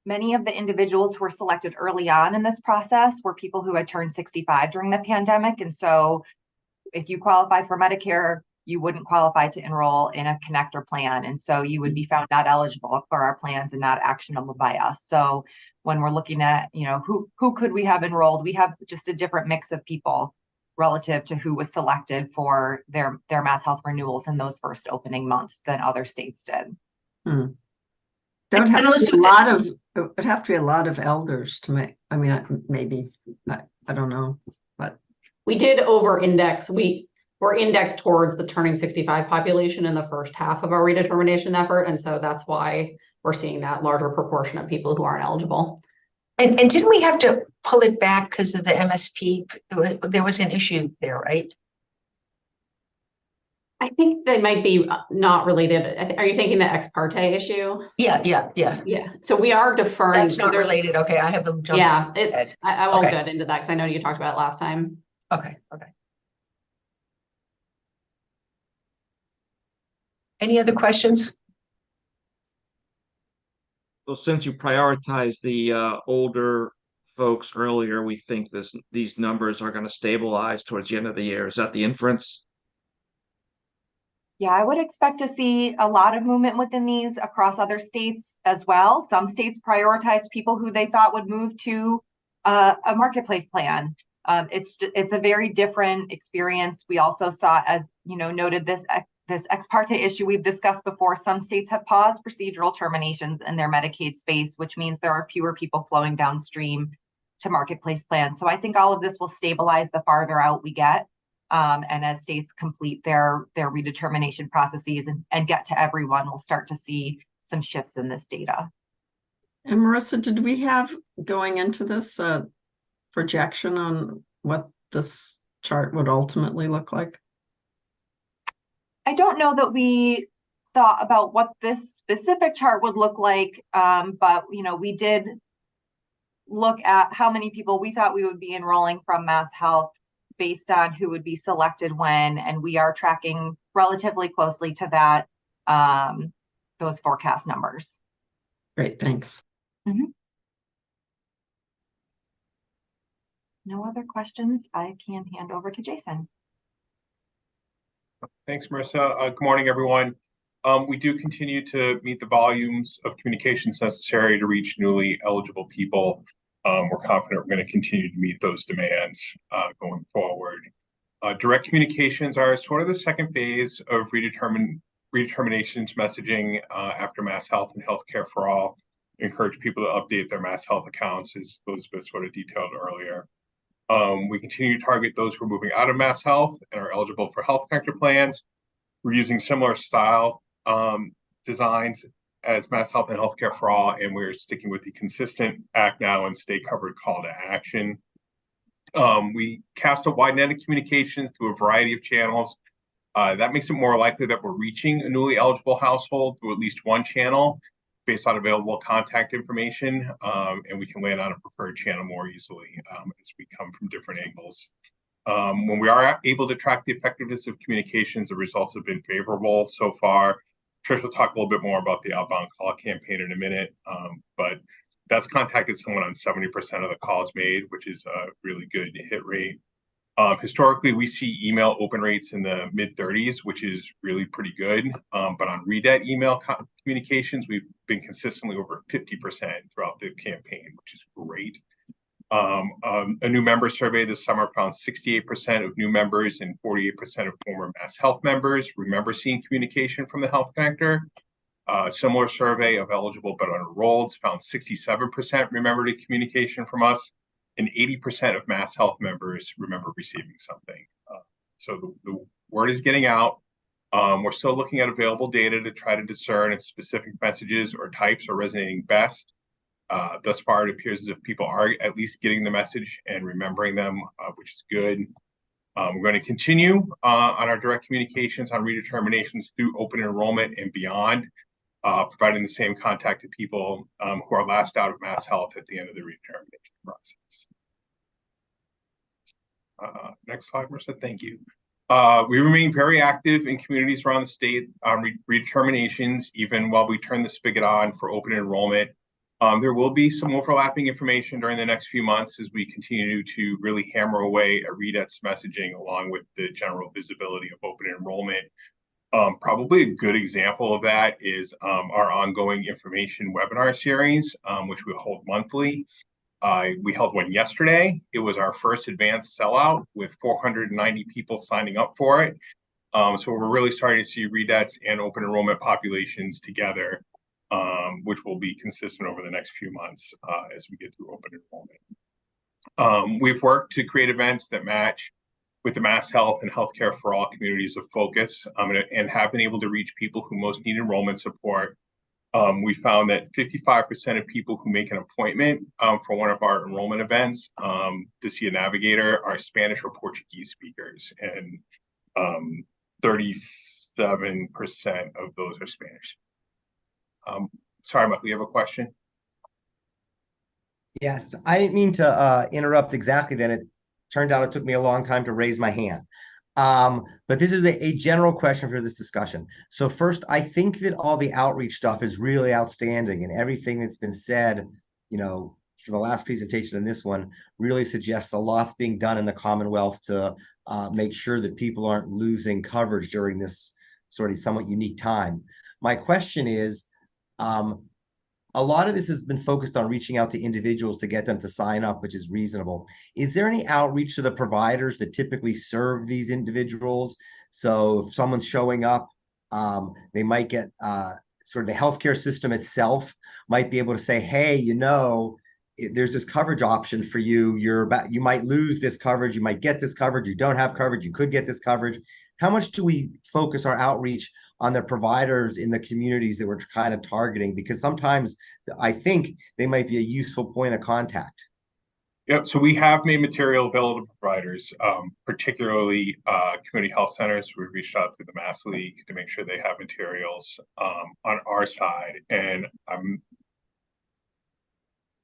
many of the individuals who were selected early on in this process were people who had turned 65 during the pandemic. And so if you qualify for Medicare, you wouldn't qualify to enroll in a connector plan. And so you would be found not eligible for our plans and not actionable by us. So when we're looking at, who could we have enrolled, we have just a different mix of people relative to who was selected for their MassHealth renewals in those first opening months than other states did. That would have to be it would have to be a lot of elders to make. I mean, maybe I don't know, but we did over-index. We're indexed towards the turning 65 population in the first half of our redetermination effort, and so that's why we're seeing that larger proportion of people who aren't eligible. And didn't we have to pull it back because of the MSP? There was an issue there, right? I think they might be not related. Are you thinking the ex parte issue? Yeah. So we are deferring. That's not related. Okay, I have them jump. Yeah, I won't get into that because I know you talked about it last time. Okay. Any other questions? So since you prioritized the older folks earlier, we think these numbers are going to stabilize towards the end of the year. Is that the inference? Yeah, I would expect to see a lot of movement within these across other states as well. Some states prioritized people who they thought would move to a marketplace plan. It's a very different experience. We also saw, as noted, this ex parte issue we've discussed before. Some states have paused procedural terminations in their Medicaid space, which means there are fewer people flowing downstream to marketplace plans. So I think all of this will stabilize the farther out we get. And as states complete their redetermination processes and get to everyone, we'll start to see some shifts in this data. And Marissa, did we have going into this projection on what this chart would ultimately look like? I don't know that we thought about what this specific chart would look like, but we did look at how many people we thought we would be enrolling from MassHealth based on who would be selected when, and we are tracking relatively closely to that, those forecast numbers. Great, thanks. No other questions? I can hand over to Jason. Thanks, Marissa. Good morning, everyone. We do continue to meet the volumes of communications necessary to reach newly eligible people. We're confident we're going to continue to meet those demands going forward. Direct communications are sort of the second phase of redeterminations messaging after MassHealth and Healthcare for All. Encourage people to update their MassHealth accounts, as Elizabeth sort of detailed earlier. We continue to target those who are moving out of MassHealth and are eligible for Health Connector plans. We're using similar style designs as MassHealth and Healthcare for All, and we're sticking with the consistent act now and stay covered call to action. We cast a wide net of communications through a variety of channels. That makes it more likely that we're reaching a newly eligible household through at least one channel based on available contact information, and we can land on a preferred channel more easily as we come from different angles. When we are able to track the effectiveness of communications, the results have been favorable so far. Trish will talk a little bit more about the outbound call campaign in a minute, but that's contacted someone on 70% of the calls made, which is a really good hit rate. Historically, we see email open rates in the mid-30s, which is really pretty good. But on redet email communications, we've been consistently over 50% throughout the campaign, which is great. A new member survey this summer found 68% of new members and 48% of former MassHealth members remember seeing communication from the Health Connector. A similar survey of eligible but unenrolled found 67% remembered a communication from us, and 80% of MassHealth members remember receiving something. So the word is getting out. We're still looking at available data to try to discern if specific messages or types are resonating best. Thus far, it appears as if people are at least getting the message and remembering them, which is good. We're going to continue on our direct communications on redeterminations through open enrollment and beyond, providing the same contact to people who are last out of MassHealth at the end of the redetermination process. Next slide, Marissa. Thank you. We remain very active in communities around the state on redeterminations, even while we turn the spigot on for open enrollment. There will be some overlapping information during the next few months as we continue to really hammer away at REDET's messaging along with the general visibility of open enrollment. Probably a good example of that is our ongoing information webinar series, which we hold monthly. We held one yesterday. It was our first advanced sellout with 490 people signing up for it. So we're really starting to see REDETs and open enrollment populations together, which will be consistent over the next few months as we get through open enrollment. We've worked to create events that match with the MassHealth and Healthcare for All communities of focus, and have been able to reach people who most need enrollment support. We found that 55% of people who make an appointment for one of our enrollment events to see a navigator are Spanish or Portuguese speakers, and 37% of those are Spanish. Sorry, Mike, we have a question? Yes, I didn't mean to interrupt exactly then. It turned out it took me a long time to raise my hand. But this is a general question for this discussion. So first, I think that all the outreach stuff is really outstanding, and everything that's been said, you know, from the last presentation and this one really suggests a lot's being done in the Commonwealth to make sure that people aren't losing coverage during this sort of somewhat unique time. My question is, a lot of this has been focused on reaching out to individuals to get them to sign up, which is reasonable. Is there any outreach to the providers that typically serve these individuals? So if someone's showing up, they might get sort of the healthcare system itself might be able to say, hey, you know, there's this coverage option for you. You might lose this coverage. You might get this coverage. You don't have coverage. You could get this coverage. How much do we focus our outreach on the providers in the communities that we're kind of targeting? Because sometimes I think they might be a useful point of contact. Yep, so we have made material available to providers, particularly community health centers. We've reached out to the Mass League to make sure they have materials on our side. And I'm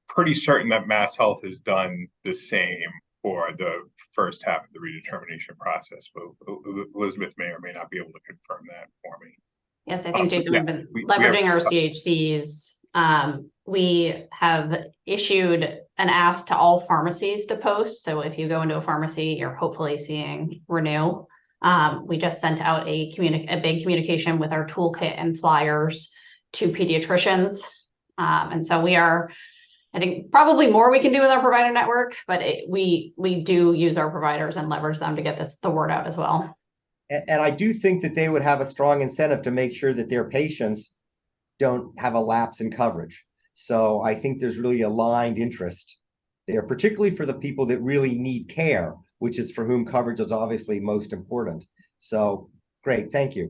pretty certain that MassHealth has done the same for the first half of the redetermination process, but Elizabeth may or may not be able to confirm that for me. Yes, I think, Jason, we've been leveraging our CHCs. We have issued an ask to all pharmacies to post. So if you go into a pharmacy, you're hopefully seeing Renew. We just sent out a big communication with our toolkit and flyers to pediatricians. And so we are, I think, probably more we can do with our provider network, but we do use our providers and leverage them to get the word out as well. And I do think that they would have a strong incentive to make sure that their patients don't have a lapse in coverage. So I think there's really aligned interest there, particularly for the people that really need care, which is for whom coverage is obviously most important. So great, thank you.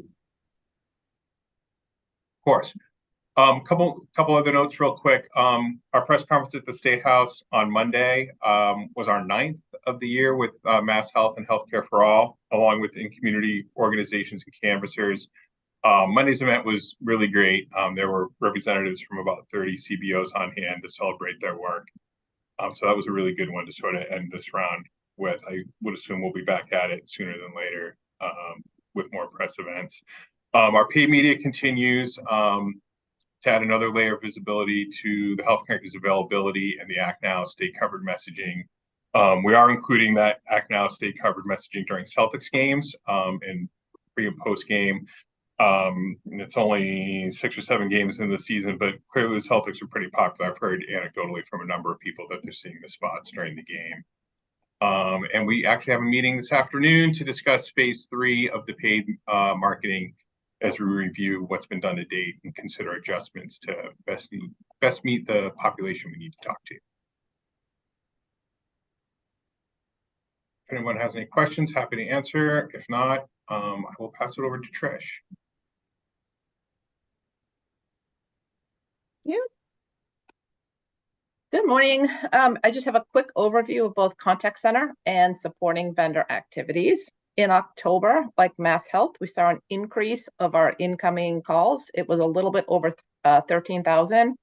Of course. Couple other notes real quick. Our press conference at the State House on Monday was our 9th of the year with MassHealth and Healthcare for All, along with in-community organizations and canvassers. Monday's event was really great. There were representatives from about 30 CBOs on hand to celebrate their work. So that was a really good one to sort of end this round with. I would assume we'll be back at it sooner than later with more press events. Our paid media continues to add another layer of visibility to the Health Connector's availability and the Act Now state covered messaging. We are including that Act Now state covered messaging during Celtics games and pre and post game. And it's only 6 or 7 games in the season, but clearly the Celtics are pretty popular. I've heard anecdotally from a number of people that they're seeing the spots during the game. And we actually have a meeting this afternoon to discuss phase 3 of the paid marketing as we review what's been done to date and consider adjustments to best meet the population we need to talk to. If anyone has any questions, happy to answer. If not, I will pass it over to Trish. Good morning. I just have a quick overview of both contact center and supporting vendor activities. In October, like MassHealth, we saw an increase of our incoming calls. It was a little bit over 13,000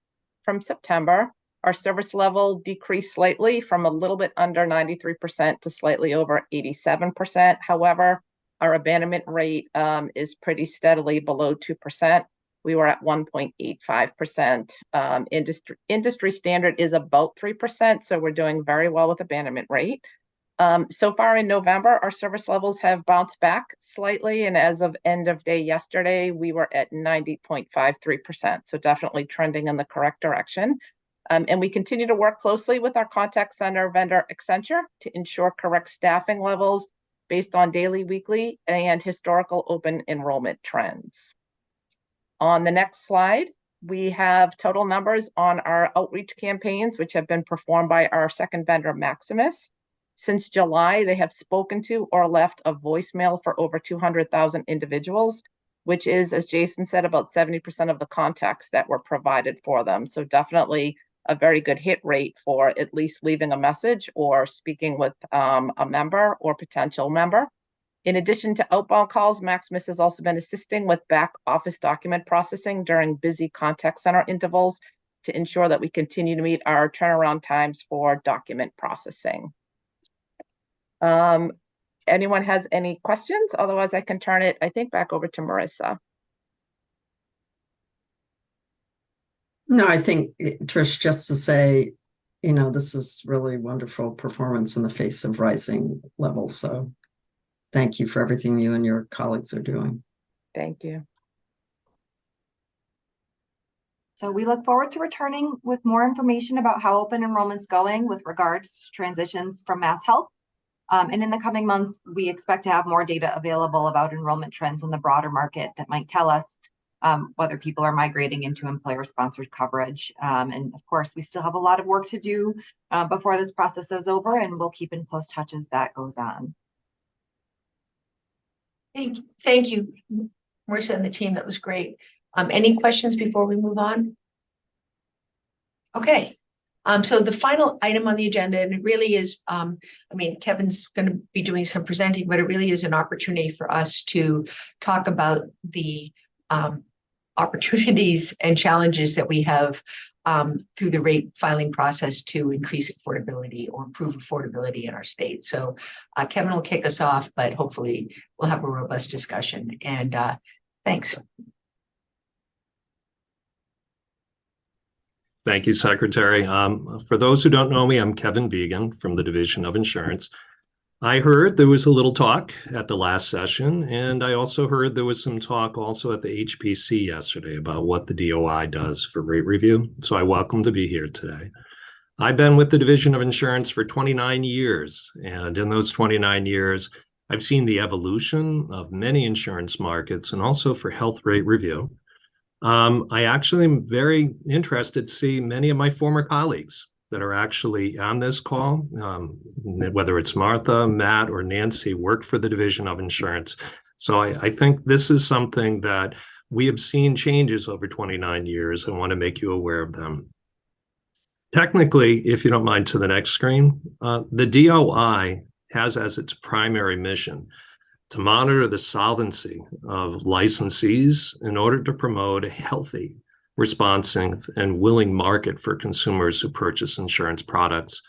from September. Our service level decreased slightly from a little bit under 93% to slightly over 87%. However, our abandonment rate is pretty steadily below 2%. We were at 1.85%. Industry standard is about 3%, so we're doing very well with abandonment rate. So far in November, our service levels have bounced back slightly, and as of end of day yesterday, we were at 90.53%, so definitely trending in the correct direction. And we continue to work closely with our contact center vendor Accenture to ensure correct staffing levels based on daily, weekly, and historical open enrollment trends. On the next slide, we have total numbers on our outreach campaigns, which have been performed by our second vendor, Maximus. Since July, they have spoken to or left a voicemail for over 200,000 individuals, which is, as Jason said, about 70% of the contacts that were provided for them. So definitely a very good hit rate for at least leaving a message or speaking with a member or potential member. In addition to outbound calls, Maximus has also been assisting with back office document processing during busy contact center intervals to ensure that we continue to meet our turnaround times for document processing. Anyone has any questions? Otherwise, I can turn it, I think, back over to Marissa. No, I think, Trish, just to say, this is really wonderful performance in the face of rising levels. So thank you for everything you and your colleagues are doing. Thank you. So we look forward to returning with more information about how open enrollment's going with regards to transitions from MassHealth. And in the coming months, we expect to have more data available about enrollment trends in the broader market that might tell us whether people are migrating into employer-sponsored coverage. And of course, we still have a lot of work to do before this process is over, and we'll keep in close touch as that goes on. Thank you, Marissa and the team. That was great. Any questions before we move on? Okay. So the final item on the agenda, and it really is, Kevin's going to be doing some presenting, but it really is an opportunity for us to talk about the opportunities and challenges that we have through the rate filing process to increase affordability or improve affordability in our state. So Kevin will kick us off, but hopefully we'll have a robust discussion. And thanks. Thank you, Secretary. For those who don't know me, I'm Kevin Began from the Division of Insurance. I heard there was a little talk at the last session, and I also heard there was some talk also at the HPC yesterday about what the DOI does for rate review. So I welcome to be here today. I've been with the Division of Insurance for 29 years, and in those 29 years, I've seen the evolution of many insurance markets and also for health rate review. I actually am very interested to see many of my former colleagues that are actually on this call, whether it's Martha, Matt, or Nancy, work for the Division of Insurance. So I think this is something that we have seen changes over 29 years. I want to make you aware of them. Technically, if you don't mind, to the next screen, the DOI has as its primary mission to monitor the solvency of licensees in order to promote a healthy, responsive, and willing market for consumers who purchase insurance products.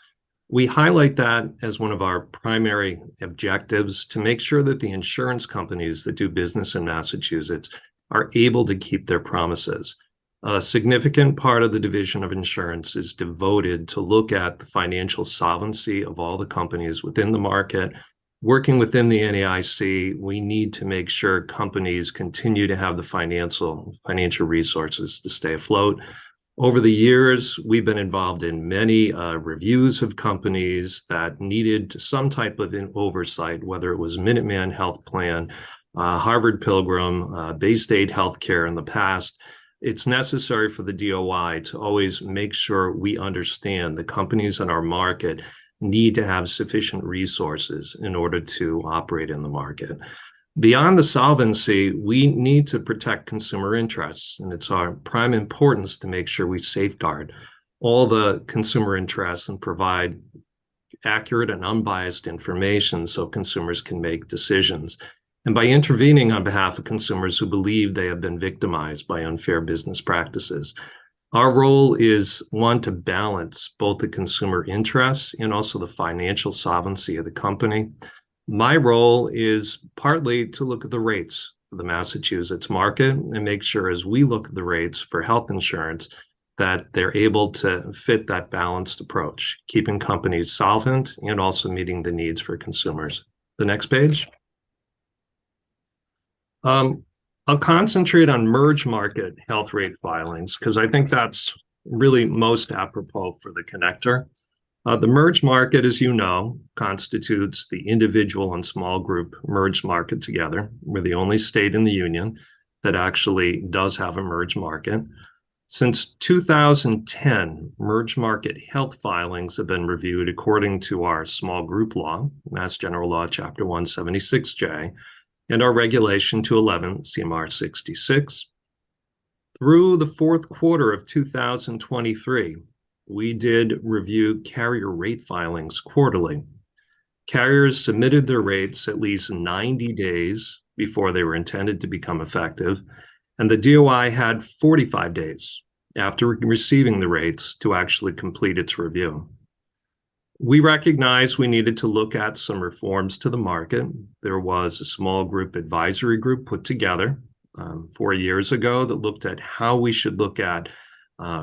We highlight that as one of our primary objectives to make sure that the insurance companies that do business in Massachusetts are able to keep their promises. A significant part of the Division of Insurance is devoted to look at the financial solvency of all the companies within the market Working within the NAIC, we need to make sure companies continue to have the financial resources to stay afloat. Over the years, we've been involved in many reviews of companies that needed some type of oversight, whether it was Minuteman Health Plan, Harvard Pilgrim, Bay State Healthcare in the past. It's necessary for the DOI to always make sure we understand the companies in our market need to have sufficient resources in order to operate in the market. Beyond the solvency, we need to protect consumer interests, and it's our prime importance to make sure we safeguard all the consumer interests and provide accurate and unbiased information so consumers can make decisions. And by intervening on behalf of consumers who believe they have been victimized by unfair business practices, our role is, one, to balance both the consumer interests and also the financial solvency of the company. My role is partly to look at the rates for the Massachusetts market and make sure as we look at the rates for health insurance that they're able to fit that balanced approach, keeping companies solvent and also meeting the needs for consumers. The next page. I'll concentrate on merge market health rate filings because I think that's really most apropos for the connector. The merge market, as you know, constitutes the individual and small group merge market together. We're the only state in the union that actually does have a merge market. Since 2010, merge market health filings have been reviewed according to our small group law, Mass General Law, Chapter 176J, and our Regulation 211, CMR 66. Through the fourth quarter of 2023, we did review carrier rate filings quarterly. Carriers submitted their rates at least 90 days before they were intended to become effective, and the DOI had 45 days after receiving the rates to actually complete its review. We recognized we needed to look at some reforms to the market. There was a small group advisory group put together 4 years ago that looked at how we should look at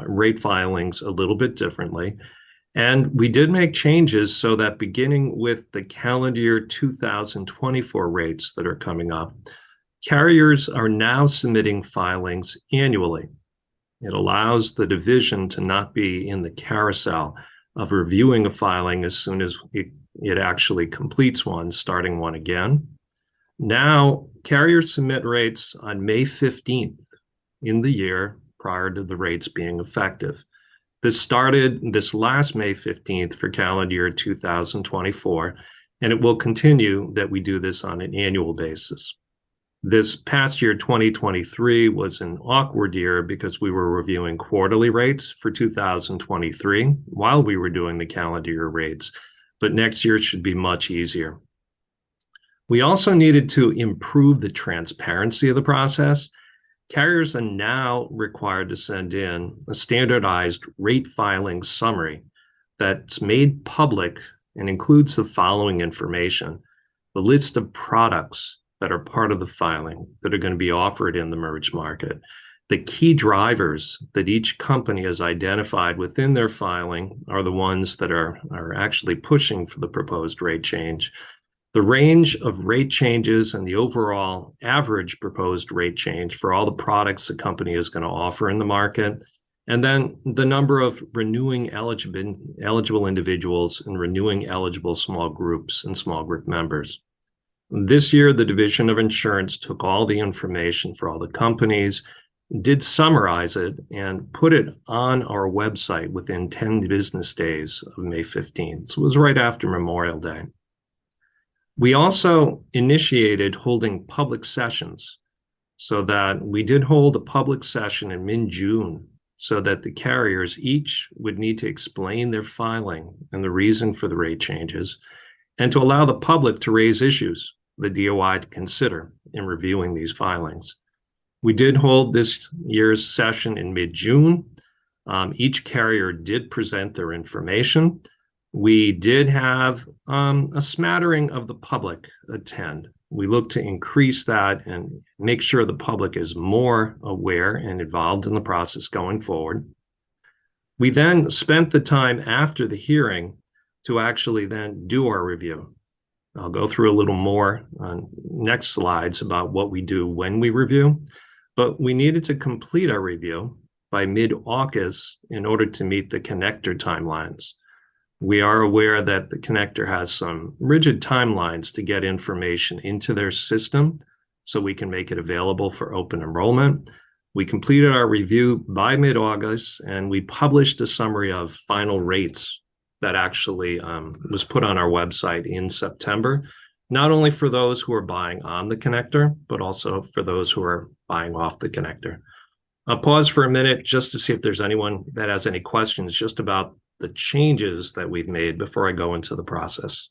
rate filings a little bit differently. And we did make changes so that beginning with the calendar year 2024 rates that are coming up, carriers are now submitting filings annually. It allows the division to not be in the carousel of reviewing a filing as soon as it actually completes one, starting one again. Now, carriers submit rates on May 15th in the year prior to the rates being effective. This started this last May 15th for calendar year 2024, and it will continue that we do this on an annual basis. This past year, 2023, was an awkward year because we were reviewing quarterly rates for 2023 while we were doing the calendar year rates, but next year should be much easier. We also needed to improve the transparency of the process. Carriers are now required to send in a standardized rate filing summary that's made public and includes the following information: the list of products that are part of the filing that are going to be offered in the merge market, the key drivers that each company has identified within their filing are the ones that are actually pushing for the proposed rate change, the range of rate changes and the overall average proposed rate change for all the products the company is going to offer in the market, and then the number of renewing eligible individuals and renewing eligible small groups and small group members. This year, the Division of Insurance took all the information for all the companies, did summarize it, and put it on our website within 10 business days of May 15th. So it was right after Memorial Day. We also initiated holding public sessions so that we did hold a public session in mid-June so that the carriers each would need to explain their filing and the reason for the rate changes, and to allow the public to raise issues the DOI to consider in reviewing these filings. We did hold this year's session in mid-June. Each carrier did present their information. We did have a smattering of the public attend. We look to increase that and make sure the public is more aware and involved in the process going forward. We then spent the time after the hearing to actually then do our review. I'll go through a little more on next slides about what we do when we review, but we needed to complete our review by mid-August in order to meet the connector timelines. We are aware that the connector has some rigid timelines to get information into their system so we can make it available for open enrollment. We completed our review by mid-August, and we published a summary of final rates that actually was put on our website in September, not only for those who are buying on the connector, but also for those who are buying off the connector. I'll pause for a minute just to see if there's anyone that has any questions just about the changes that we've made before I go into the process.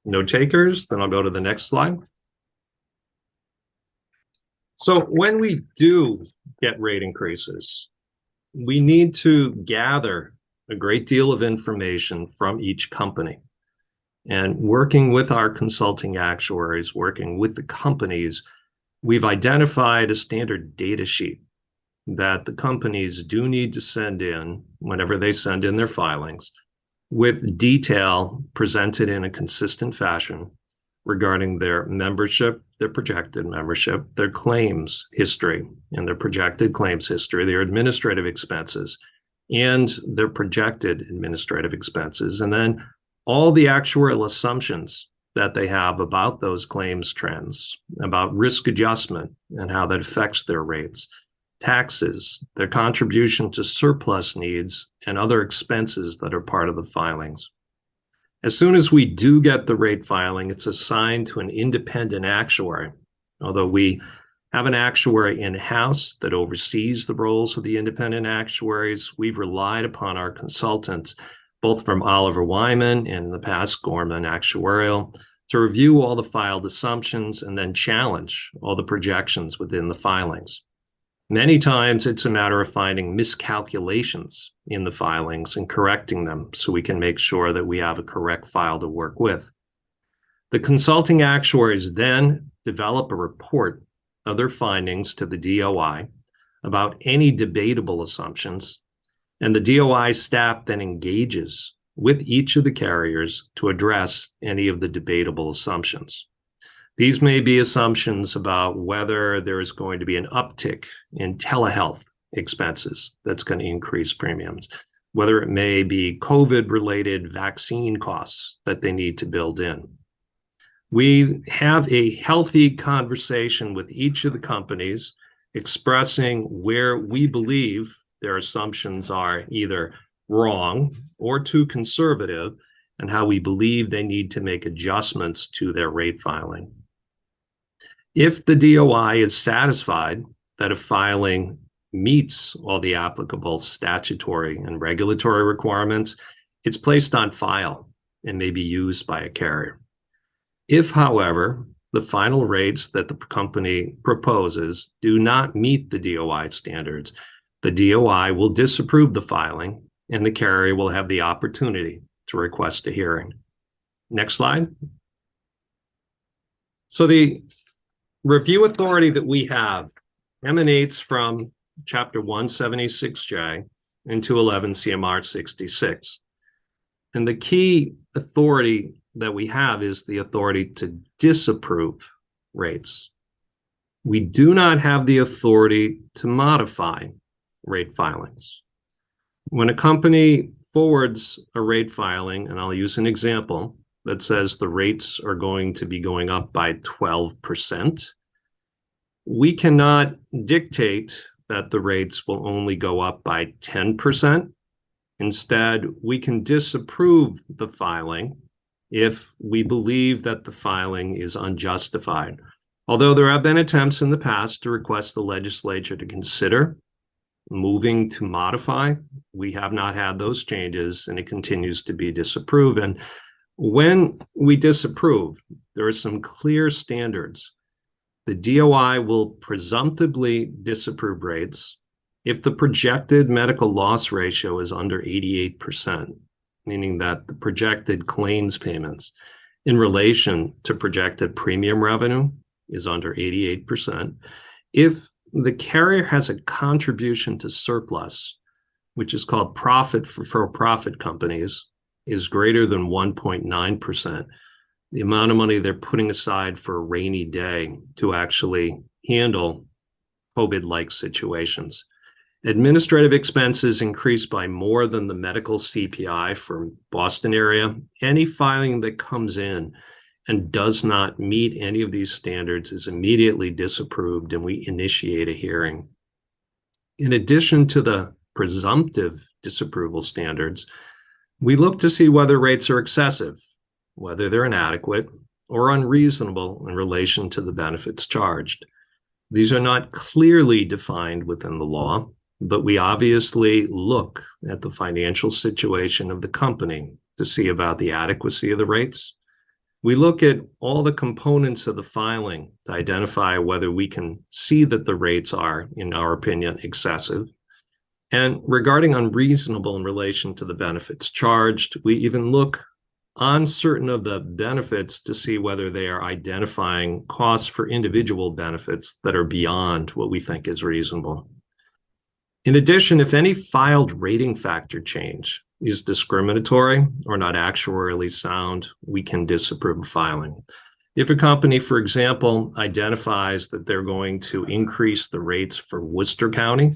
No takers, then I'll go to the next slide. So when we do get rate increases, we need to gather a great deal of information from each company. And working with our consulting actuaries, working with the companies, we've identified a standard data sheet that the companies do need to send in whenever they send in their filings, with detail presented in a consistent fashion regarding their membership, their projected membership, their claims history and their projected claims history, their administrative expenses, and their projected administrative expenses, and then all the actuarial assumptions that they have about those claims trends, about risk adjustment and how that affects their rates, taxes, their contribution to surplus needs, and other expenses that are part of the filings. As soon as we do get the rate filing, it's assigned to an independent actuary. Although we have an actuary in-house that oversees the roles of the independent actuaries, we've relied upon our consultants, both from Oliver Wyman and in the past Gorman Actuarial, to review all the filed assumptions and then challenge all the projections within the filings. Many times it's a matter of finding miscalculations in the filings and correcting them so we can make sure that we have a correct file to work with. The consulting actuaries then develop a report of their findings to the DOI about any debatable assumptions, and the DOI staff then engages with each of the carriers to address any of the debatable assumptions. These may be assumptions about whether there is going to be an uptick in telehealth expenses that's going to increase premiums, whether it may be COVID-related vaccine costs that they need to build in. We have a healthy conversation with each of the companies expressing where we believe their assumptions are either wrong or too conservative, and how we believe they need to make adjustments to their rate filing. If the DOI is satisfied that a filing meets all the applicable statutory and regulatory requirements, it's placed on file and may be used by a carrier. If, however, the final rates that the company proposes do not meet the DOI standards, the DOI will disapprove the filing and the carrier will have the opportunity to request a hearing. Next slide. So the review authority that we have emanates from Chapter 176J and 211 CMR 66. And the key authority that we have is the authority to disapprove rates. We do not have the authority to modify rate filings. When a company forwards a rate filing, and I'll use an example that says the rates are going to be going up by 12%, we cannot dictate that the rates will only go up by 10%. Instead, we can disapprove the filing if we believe that the filing is unjustified. Although there have been attempts in the past to request the legislature to consider moving to modify, we have not had those changes and it continues to be disapproved. And when we disapprove, there are some clear standards. The DOI will presumptively disapprove rates if the projected medical loss ratio is under 88%, meaning that the projected claims payments in relation to projected premium revenue is under 88%. If the carrier has a contribution to surplus, which is called profit for profit companies, is greater than 1.9%, the amount of money they're putting aside for a rainy day to actually handle COVID-like situations. Administrative expenses increased by more than the medical CPI for Boston area. Any filing that comes in and does not meet any of these standards is immediately disapproved, and we initiate a hearing. In addition to the presumptive disapproval standards, we look to see whether rates are excessive, whether they're inadequate or unreasonable in relation to the benefits charged. These are not clearly defined within the law, but we obviously look at the financial situation of the company to see about the adequacy of the rates. We look at all the components of the filing to identify whether we can see that the rates are, in our opinion, excessive. And regarding unreasonable in relation to the benefits charged, we even look on certain of the benefits to see whether they are identifying costs for individual benefits that are beyond what we think is reasonable. In addition, if any filed rating factor change is discriminatory or not actuarially sound, we can disapprove filing. If a company, for example, identifies that they're going to increase the rates for Worcester County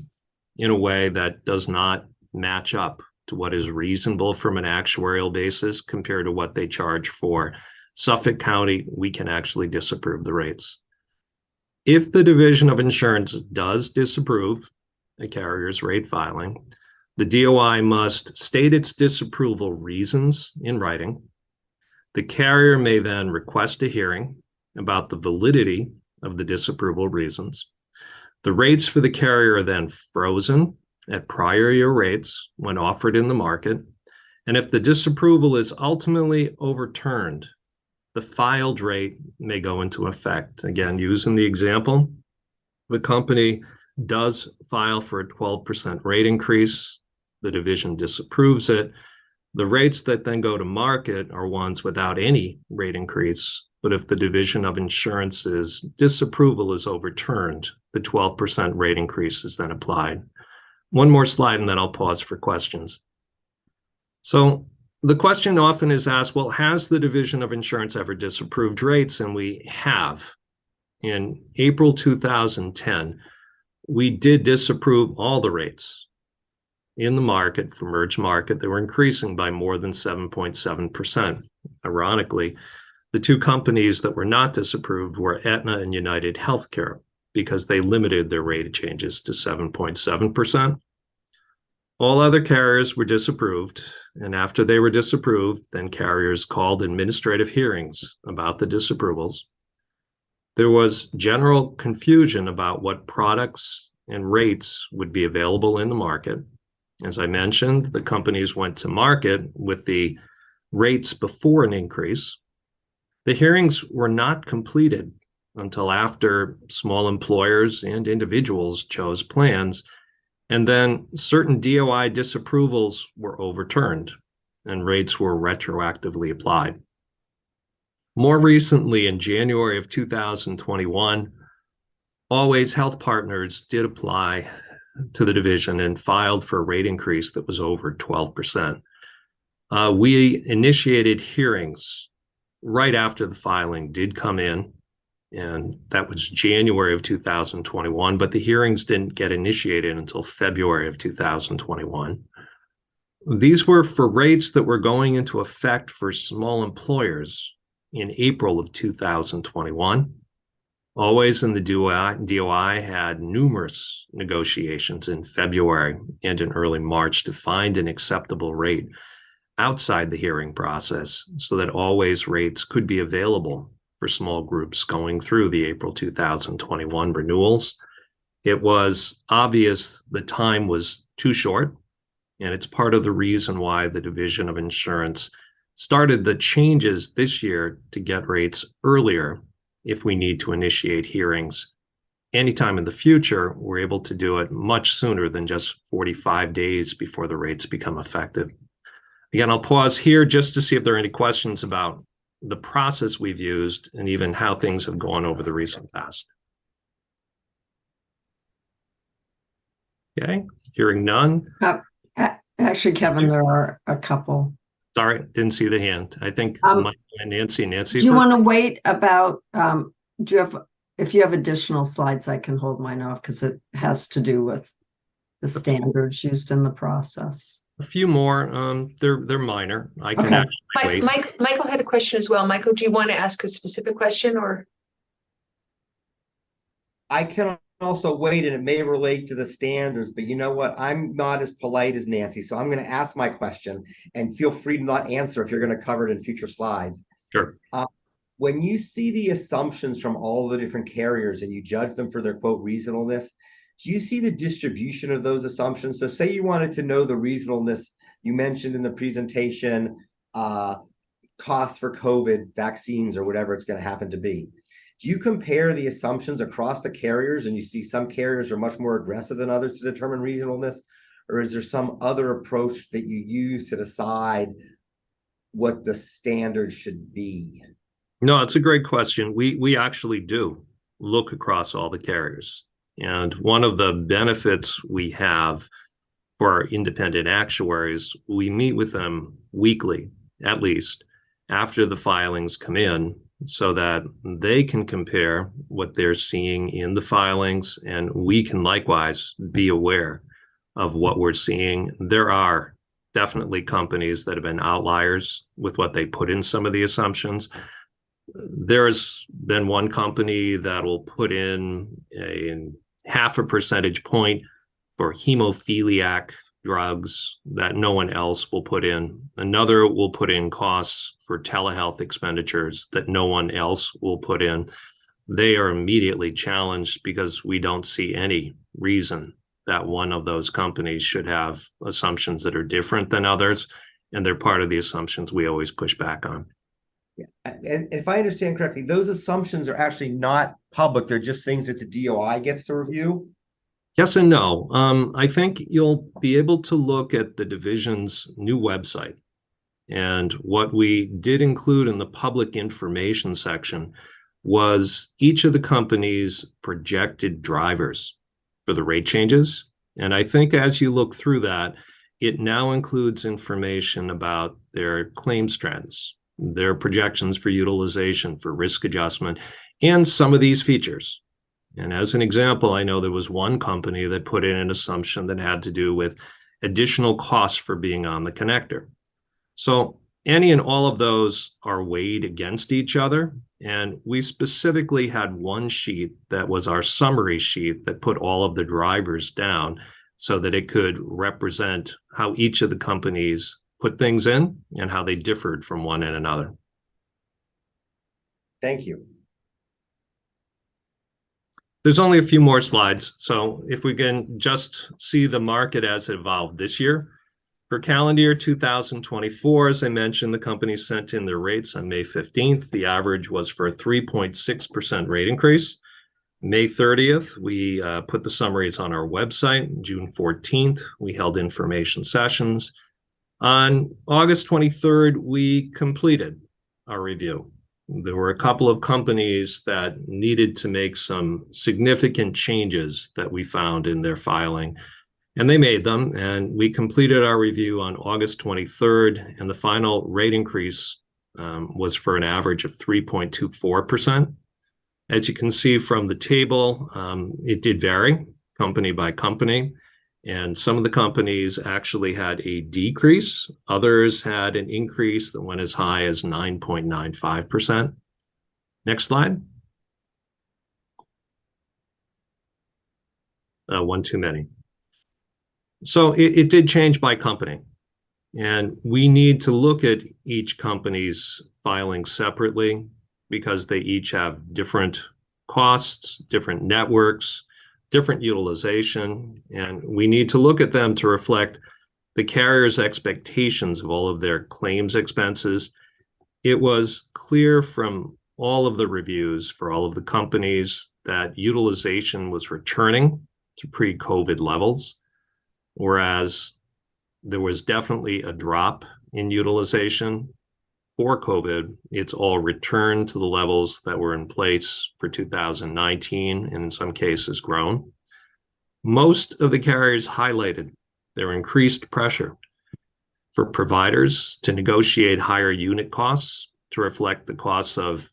in a way that does not match up to what is reasonable from an actuarial basis compared to what they charge for Suffolk County, we can actually disapprove the rates. If the Division of Insurance does disapprove a carrier's rate filing, the DOI must state its disapproval reasons in writing. The carrier may then request a hearing about the validity of the disapproval reasons. The rates for the carrier are then frozen at prior year rates when offered in the market. And if the disapproval is ultimately overturned, the filed rate may go into effect. Again, using the example, the company does file for a 12% rate increase. The division disapproves it. The rates that then go to market are ones without any rate increase. But if the Division of Insurance's disapproval is overturned, the 12% rate increase is then applied. One more slide and then I'll pause for questions. So the question often is asked, well, has the Division of Insurance ever disapproved rates? And we have. In April 2010, we did disapprove all the rates in the market for merged market that were increasing by more than 7.7%. Ironically, the two companies that were not disapproved were Aetna and United Healthcare because they limited their rate changes to 7.7%. All other carriers were disapproved, and after they were disapproved, then carriers called administrative hearings about the disapprovals. There was general confusion about what products and rates would be available in the market. As I mentioned, the companies went to market with the rates before an increase. The hearings were not completed until after small employers and individuals chose plans, and then certain DOI disapprovals were overturned and rates were retroactively applied. More recently, in January of 2021, Always Health Partners did apply to the division and filed for a rate increase that was over 12%. We initiated hearings right after the filing did come in, and that was January of 2021, but the hearings didn't get initiated until February of 2021. These were for rates that were going into effect for small employers in April of 2021. Always in the DOI had numerous negotiations in February and in early March to find an acceptable rate outside the hearing process so that Always rates could be available for small groups going through the April 2021 renewals. It was obvious the time was too short, and it's part of the reason why the Division of Insurance started the changes this year to get rates earlier. If we need to initiate hearings anytime in the future, we're able to do it much sooner than just 45 days before the rates become effective. Again, I'll pause here just to see if there are any questions about the process we've used and even how things have gone over the recent past. Okay, hearing none. Actually, Kevin, there are a couple. Sorry, didn't see the hand. I think Mike and Nancy. Nancy, Do you first? want to wait about, do you have, if you have additional slides, I can hold mine off because it has to do with the standards used in the process. A few more. They're minor. I can Okay. actually wait. Michael had a question as well. Michael, do you want to ask a specific question or? I can also wait, and it may relate to the standards, but you know what? I'm not as polite as Nancy, so I'm going to ask my question, and feel free to not answer if you're going to cover it in future slides. Sure. When you see the assumptions from all the different carriers and you judge them for their quote reasonableness, do you see the distribution of those assumptions? So say you wanted to know the reasonableness, you mentioned in the presentation, costs for COVID vaccines or whatever it's going to happen to be. Do you compare the assumptions across the carriers and you see some carriers are much more aggressive than others to determine reasonableness? Or is there some other approach that you use to decide what the standard should be? No, it's a great question. We actually do look across all the carriers. And one of the benefits we have for our independent actuaries, we meet with them weekly, at least, after the filings come in, so that they can compare what they're seeing in the filings, and we can likewise be aware of what we're seeing. There are definitely companies that have been outliers with what they put in some of the assumptions. There's been one company that will put in a 0.5 percentage point for hemophiliac drugs that no one else will put in. Another will put in costs for telehealth expenditures that no one else will put in. They are immediately challenged because we don't see any reason that one of those companies should have assumptions that are different than others, and they're part of the assumptions we always push back on. Yeah. And if I understand correctly, those assumptions are actually not public. They're just things that the DOI gets to review. Yes and no. I think you'll be able to look at the division's new website. And what we did include in the public information section was each of the company's projected drivers for the rate changes. And I think as you look through that, it now includes information about their claims trends, their projections for utilization, for risk adjustment, and some of these features. And as an example, I know there was one company that put in an assumption that had to do with additional costs for being on the connector. So any and all of those are weighed against each other. And we specifically had one sheet that was our summary sheet that put all of the drivers down so that it could represent how each of the companies put things in and how they differed from one and another. Thank you. There's only a few more slides. So if we can just see the market as it evolved this year. For calendar year 2024, as I mentioned, the company sent in their rates on May 15th. The average was for a 3.6% rate increase. May 30th, we put the summaries on our website. June 14th, we held information sessions. On August 23rd, we completed our review. There were a couple of companies that needed to make some significant changes that we found in their filing, and they made them, and we completed our review on August 23rd, and the final rate increase was for an average of 3.24%. As you can see from the table, it did vary company by company, and some of the companies actually had a decrease. Others had an increase that went as high as 9.95%. Next slide. One too many. So it did change by company. And we need to look at each company's filing separately because they each have different costs, different networks, different utilization, and we need to look at them to reflect the carrier's expectations of all of their claims expenses. It was clear from all of the reviews for all of the companies that utilization was returning to pre-COVID levels, whereas there was definitely a drop in utilization. For COVID, it's all returned to the levels that were in place for 2019, and in some cases grown. Most of the carriers highlighted their increased pressure for providers to negotiate higher unit costs to reflect the costs of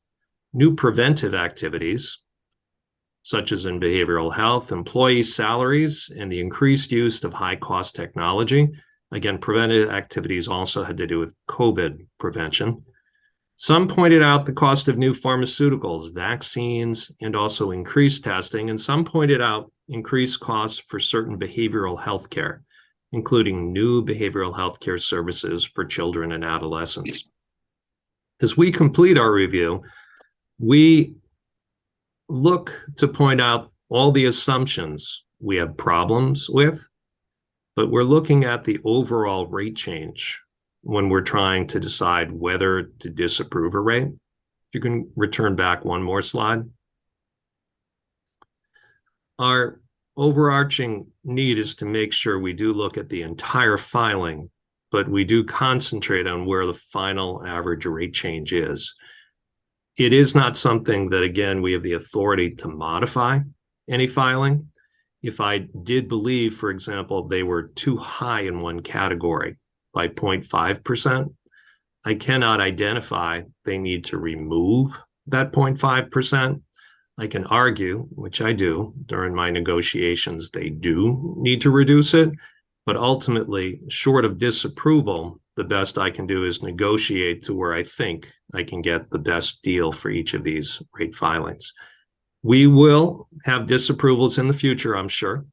new preventive activities, such as in behavioral health, employee salaries, and the increased use of high-cost technology. Again, preventive activities also had to do with COVID prevention. Some pointed out the cost of new pharmaceuticals, vaccines, and also increased testing, and some pointed out increased costs for certain behavioral health care, including new behavioral health care services for children and adolescents. As we complete our review, we look to point out all the assumptions we have problems with, but we're looking at the overall rate change when we're trying to decide whether to disapprove a rate. If you can return back one more slide. Our overarching need is to make sure we do look at the entire filing, but we do concentrate on where the final average rate change is. It is not something that, again, we have the authority to modify any filing. If I did believe, for example, they were too high in one category by 0.5%, I cannot identify they need to remove that 0.5%. I can argue, which I do during my negotiations, they do need to reduce it, but ultimately, short of disapproval, the best I can do is negotiate to where I think I can get the best deal for each of these rate filings. We will have disapprovals in the future, I'm sure,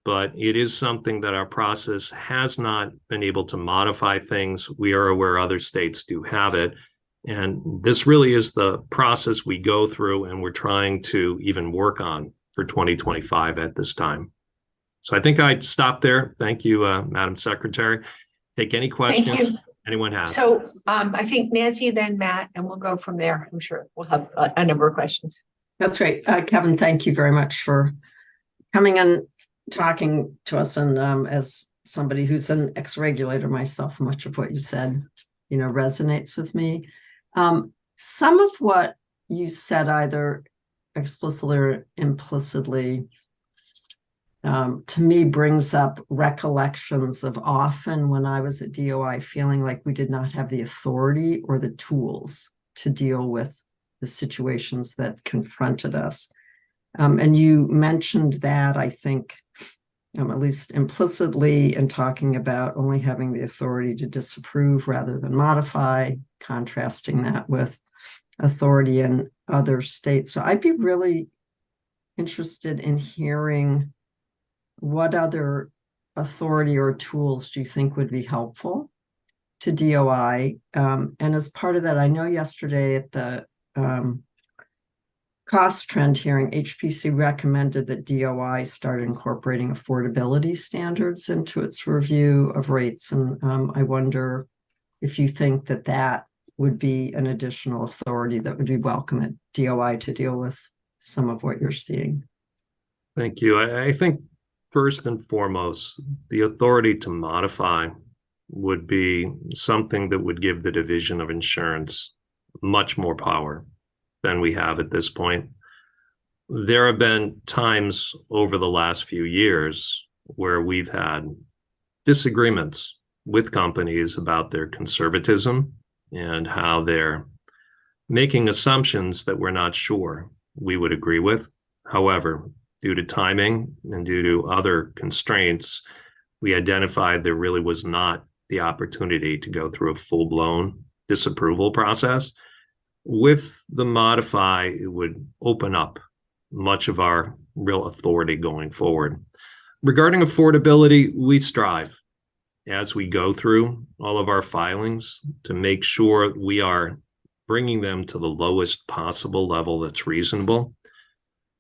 but it is something that our process has not been able to modify things. We are aware other states do have it. And this really is the process we go through and we're trying to even work on for 2025 at this time. So I think I'd stop there. Thank you, Madam Secretary. Take any questions anyone has. So I think Nancy, then Matt, and we'll go from there. I'm sure we'll have a number of questions. That's great. Kevin, thank you very much for coming and talking to us. And as somebody who's an ex-regulator myself, much of what you said, resonates with me. Some of what you said, either explicitly or implicitly, to me brings up recollections of often when I was at DOI feeling like we did not have the authority or the tools to deal with the situations that confronted us. And you mentioned that, I think, at least implicitly, in talking about only having the authority to disapprove rather than modify, contrasting that with authority in other states. So I'd be really interested in hearing what other authority or tools do you think would be helpful to DOI? And as part of that, I know yesterday at the cost trend hearing, HPC recommended that DOI start incorporating affordability standards into its review of rates. And I wonder if you think that that would be an additional authority that would be welcome at DOI to deal with some of what you're seeing. Thank you. I think first and foremost, the authority to modify would be something that would give the Division of Insurance much more power than we have at this point. There have been times over the last few years where we've had disagreements with companies about their conservatism and how they're making assumptions that we're not sure we would agree with. However, due to timing and due to other constraints, we identified there really was not the opportunity to go through a full-blown disapproval process. With the modify, it would open up much of our real authority going forward. Regarding affordability, we strive as we go through all of our filings to make sure we are bringing them to the lowest possible level that's reasonable.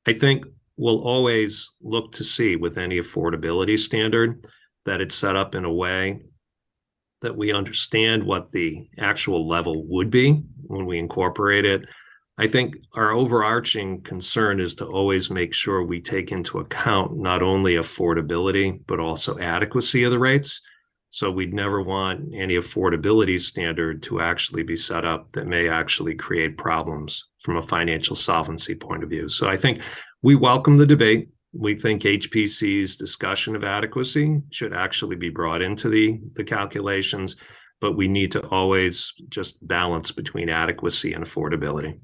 I think we'll always look to see with any affordability standard that it's set up in a way that we understand what the actual level would be when we incorporate it. I think our overarching concern is to always make sure we take into account not only affordability, but also adequacy of the rates. So we'd never want any affordability standard to actually be set up that may actually create problems from a financial solvency point of view. So I think we welcome the debate. We think HPC's discussion of adequacy should actually be brought into the calculations, but we need to always just balance between adequacy and affordability.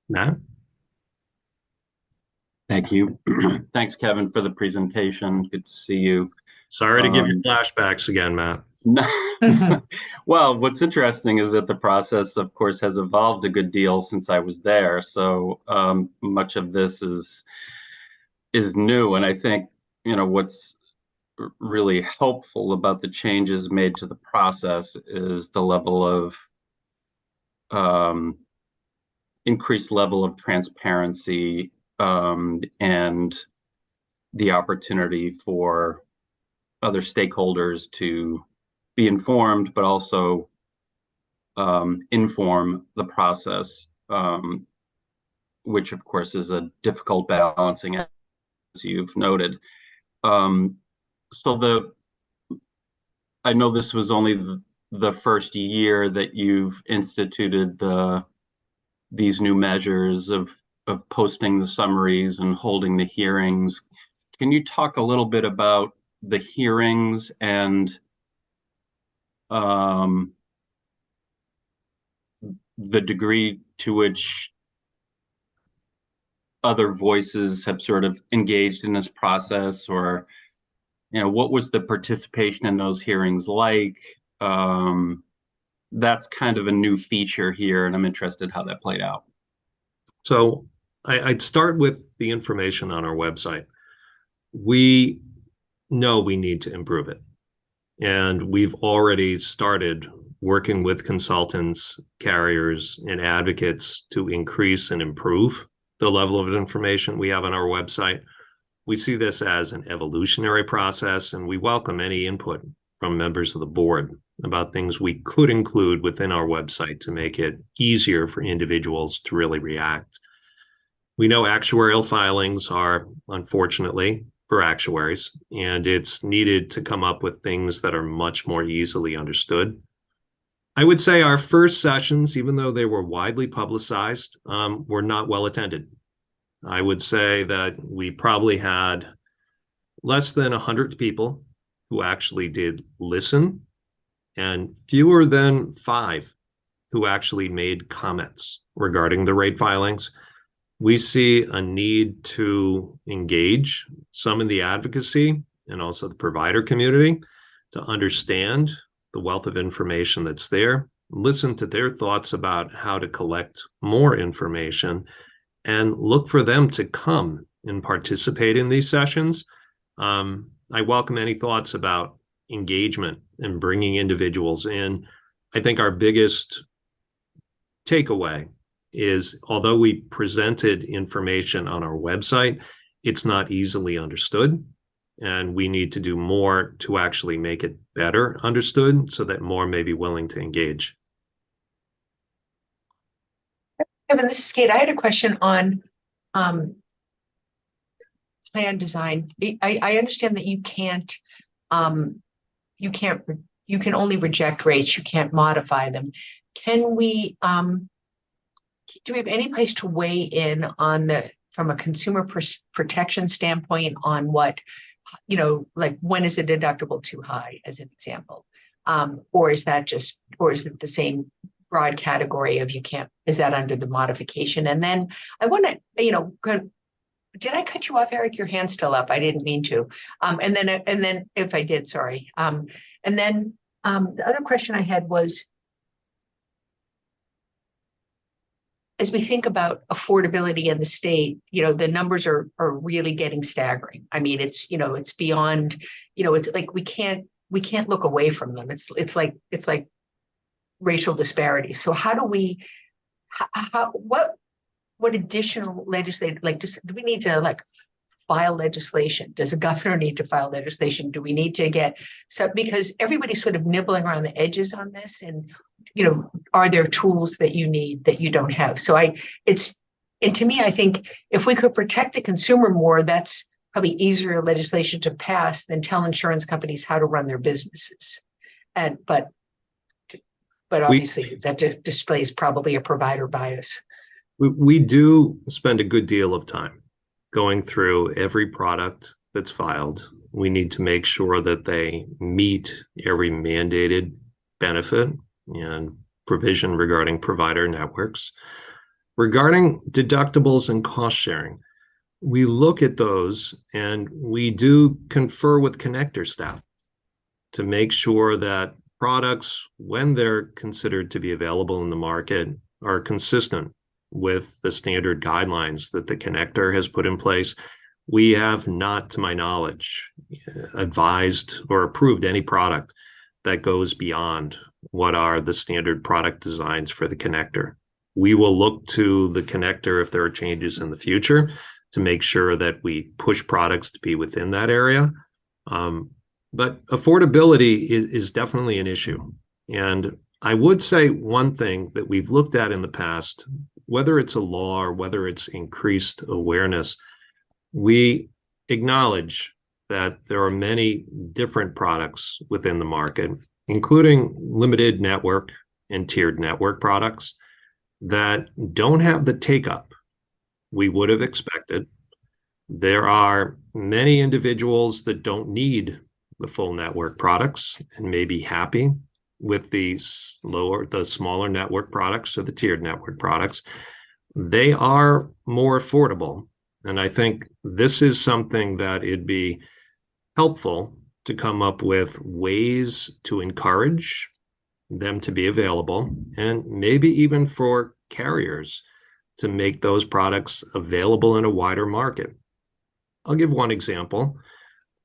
Matt? Thank you. Thanks, Kevin, for the presentation. Good to see you. Sorry to give you flashbacks again, Matt. Well, what's interesting is that the process, of course, has evolved a good deal since I was there. So much of this is new. And I think, what's really helpful about the changes made to the process is the level of increased level of transparency and the opportunity for other stakeholders to be informed, but also inform the process, which of course is a difficult balancing, as you've noted. So I know this was only the first year that you've instituted these new measures of posting the summaries and holding the hearings. Can you talk a little bit about the hearings and the degree to which other voices have sort of engaged in this process, or what was the participation in those hearings like? That's kind of a new feature here, and I'm interested how that played out. So I'd start with the information on our website. We know we need to improve it, and we've already started working with consultants, carriers, and advocates to increase and improve the level of information we have on our website. We see this as an evolutionary process, and we welcome any input from members of the board about things we could include within our website to make it easier for individuals to really react. We know actuarial filings are, unfortunately, for actuaries, and it's needed to come up with things that are much more easily understood. I would say our first sessions, even though they were widely publicized, were not well attended. I would say that we probably had less than 100 people who actually did listen, and fewer than 5 who actually made comments regarding the rate filings. We see a need to engage some in the advocacy and also the provider community to understand the wealth of information that's there, listen to their thoughts about how to collect more information, and look for them to come and participate in these sessions. I welcome any thoughts about engagement and bringing individuals in. I think our biggest takeaway is, although we presented information on our website, it's not easily understood, and we need to do more to actually make it better understood so that more may be willing to engage. Kevin, this is Kate. I had a question on plan design. I understand that you can only reject rates, you can't modify them. Can we do we have any place to weigh in on from a consumer protection standpoint on what, like when is a deductible too high, as an example? Or is it the same broad category of is that under the modification? And then I want to, did I cut you off, Eric? Your hand's still up. I didn't mean to. And then if I did, sorry. And then the other question I had was, as we think about affordability in the state, the numbers are really getting staggering. I mean, it's beyond, it's like we can't look away from them. It's like racial disparities. So how do we, what additional legislative, do we need to file legislation? Does the governor need to file legislation? Do we need to because everybody's sort of nibbling around the edges on this, and are there tools that you need that you don't have? So and to me, I think if we could protect the consumer more, that's probably easier legislation to pass than tell insurance companies how to run their businesses. But obviously that displays probably a provider bias. We do spend a good deal of time going through every product that's filed. We need to make sure that they meet every mandated benefit and provision regarding provider networks. Regarding deductibles and cost sharing, we look at those and we do confer with Connector staff to make sure that products, when they're considered to be available in the market, are consistent with the standard guidelines that the Connector has put in place. We have not, to my knowledge, advised or approved any product that goes beyond what are the standard product designs for the Connector. We will look to the Connector if there are changes in the future to make sure that we push products to be within that area. But affordability is definitely an issue. And I would say one thing that we've looked at in the past, whether it's a law or whether it's increased awareness, we acknowledge that there are many different products within the market, including limited network and tiered network products that don't have the take-up we would have expected. There are many individuals that don't need the full network products and may be happy with the smaller network products or the tiered network products. They are more affordable. And I think this is something that it'd be helpful to come up with ways to encourage them to be available, and maybe even for carriers to make those products available in a wider market. I'll give one example.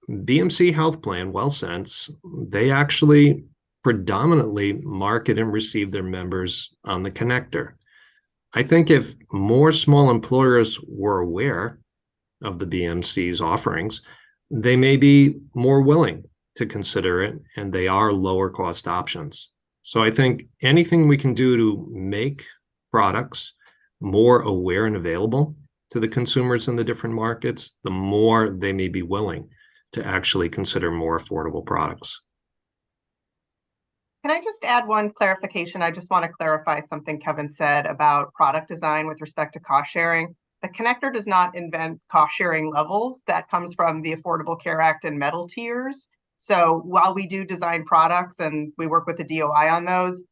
BMC Health Plan, WellSense, they actually predominantly market and receive their members on the Connector. I think if more small employers were aware of the BMC's offerings, they may be more willing to consider it, and they are lower cost options. So I think anything we can do to make products more aware and available to the consumers in the different markets, the more they may be willing to actually consider more affordable products. Can I just add one clarification? I just want to clarify something Kevin said about product design with respect to cost sharing. The Connector does not invent cost sharing levels. That comes from the Affordable Care Act and metal tiers. So while we do design products and we work with the DOI on those,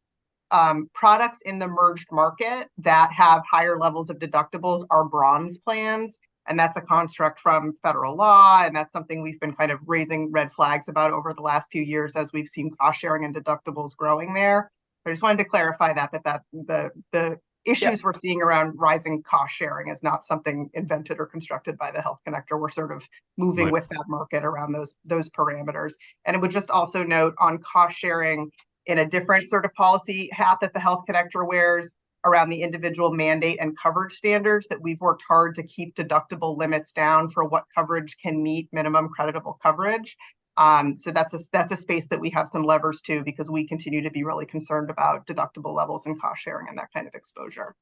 products in the merged market that have higher levels of deductibles are bronze plans. And that's a construct from federal law. And that's something we've been kind of raising red flags about over the last few years as we've seen cost sharing and deductibles growing there. I just wanted to clarify that the issues we're seeing around rising cost sharing is not something invented or constructed by the Health Connector. We're sort of moving with that market around those parameters. And it would just also note on cost sharing in a different sort of policy hat that the Health Connector wears around the individual mandate and coverage standards, that we've worked hard to keep deductible limits down for what coverage can meet minimum creditable coverage. So that's a space that we have some levers to, because we continue to be really concerned about deductible levels and cost sharing and that kind of exposure.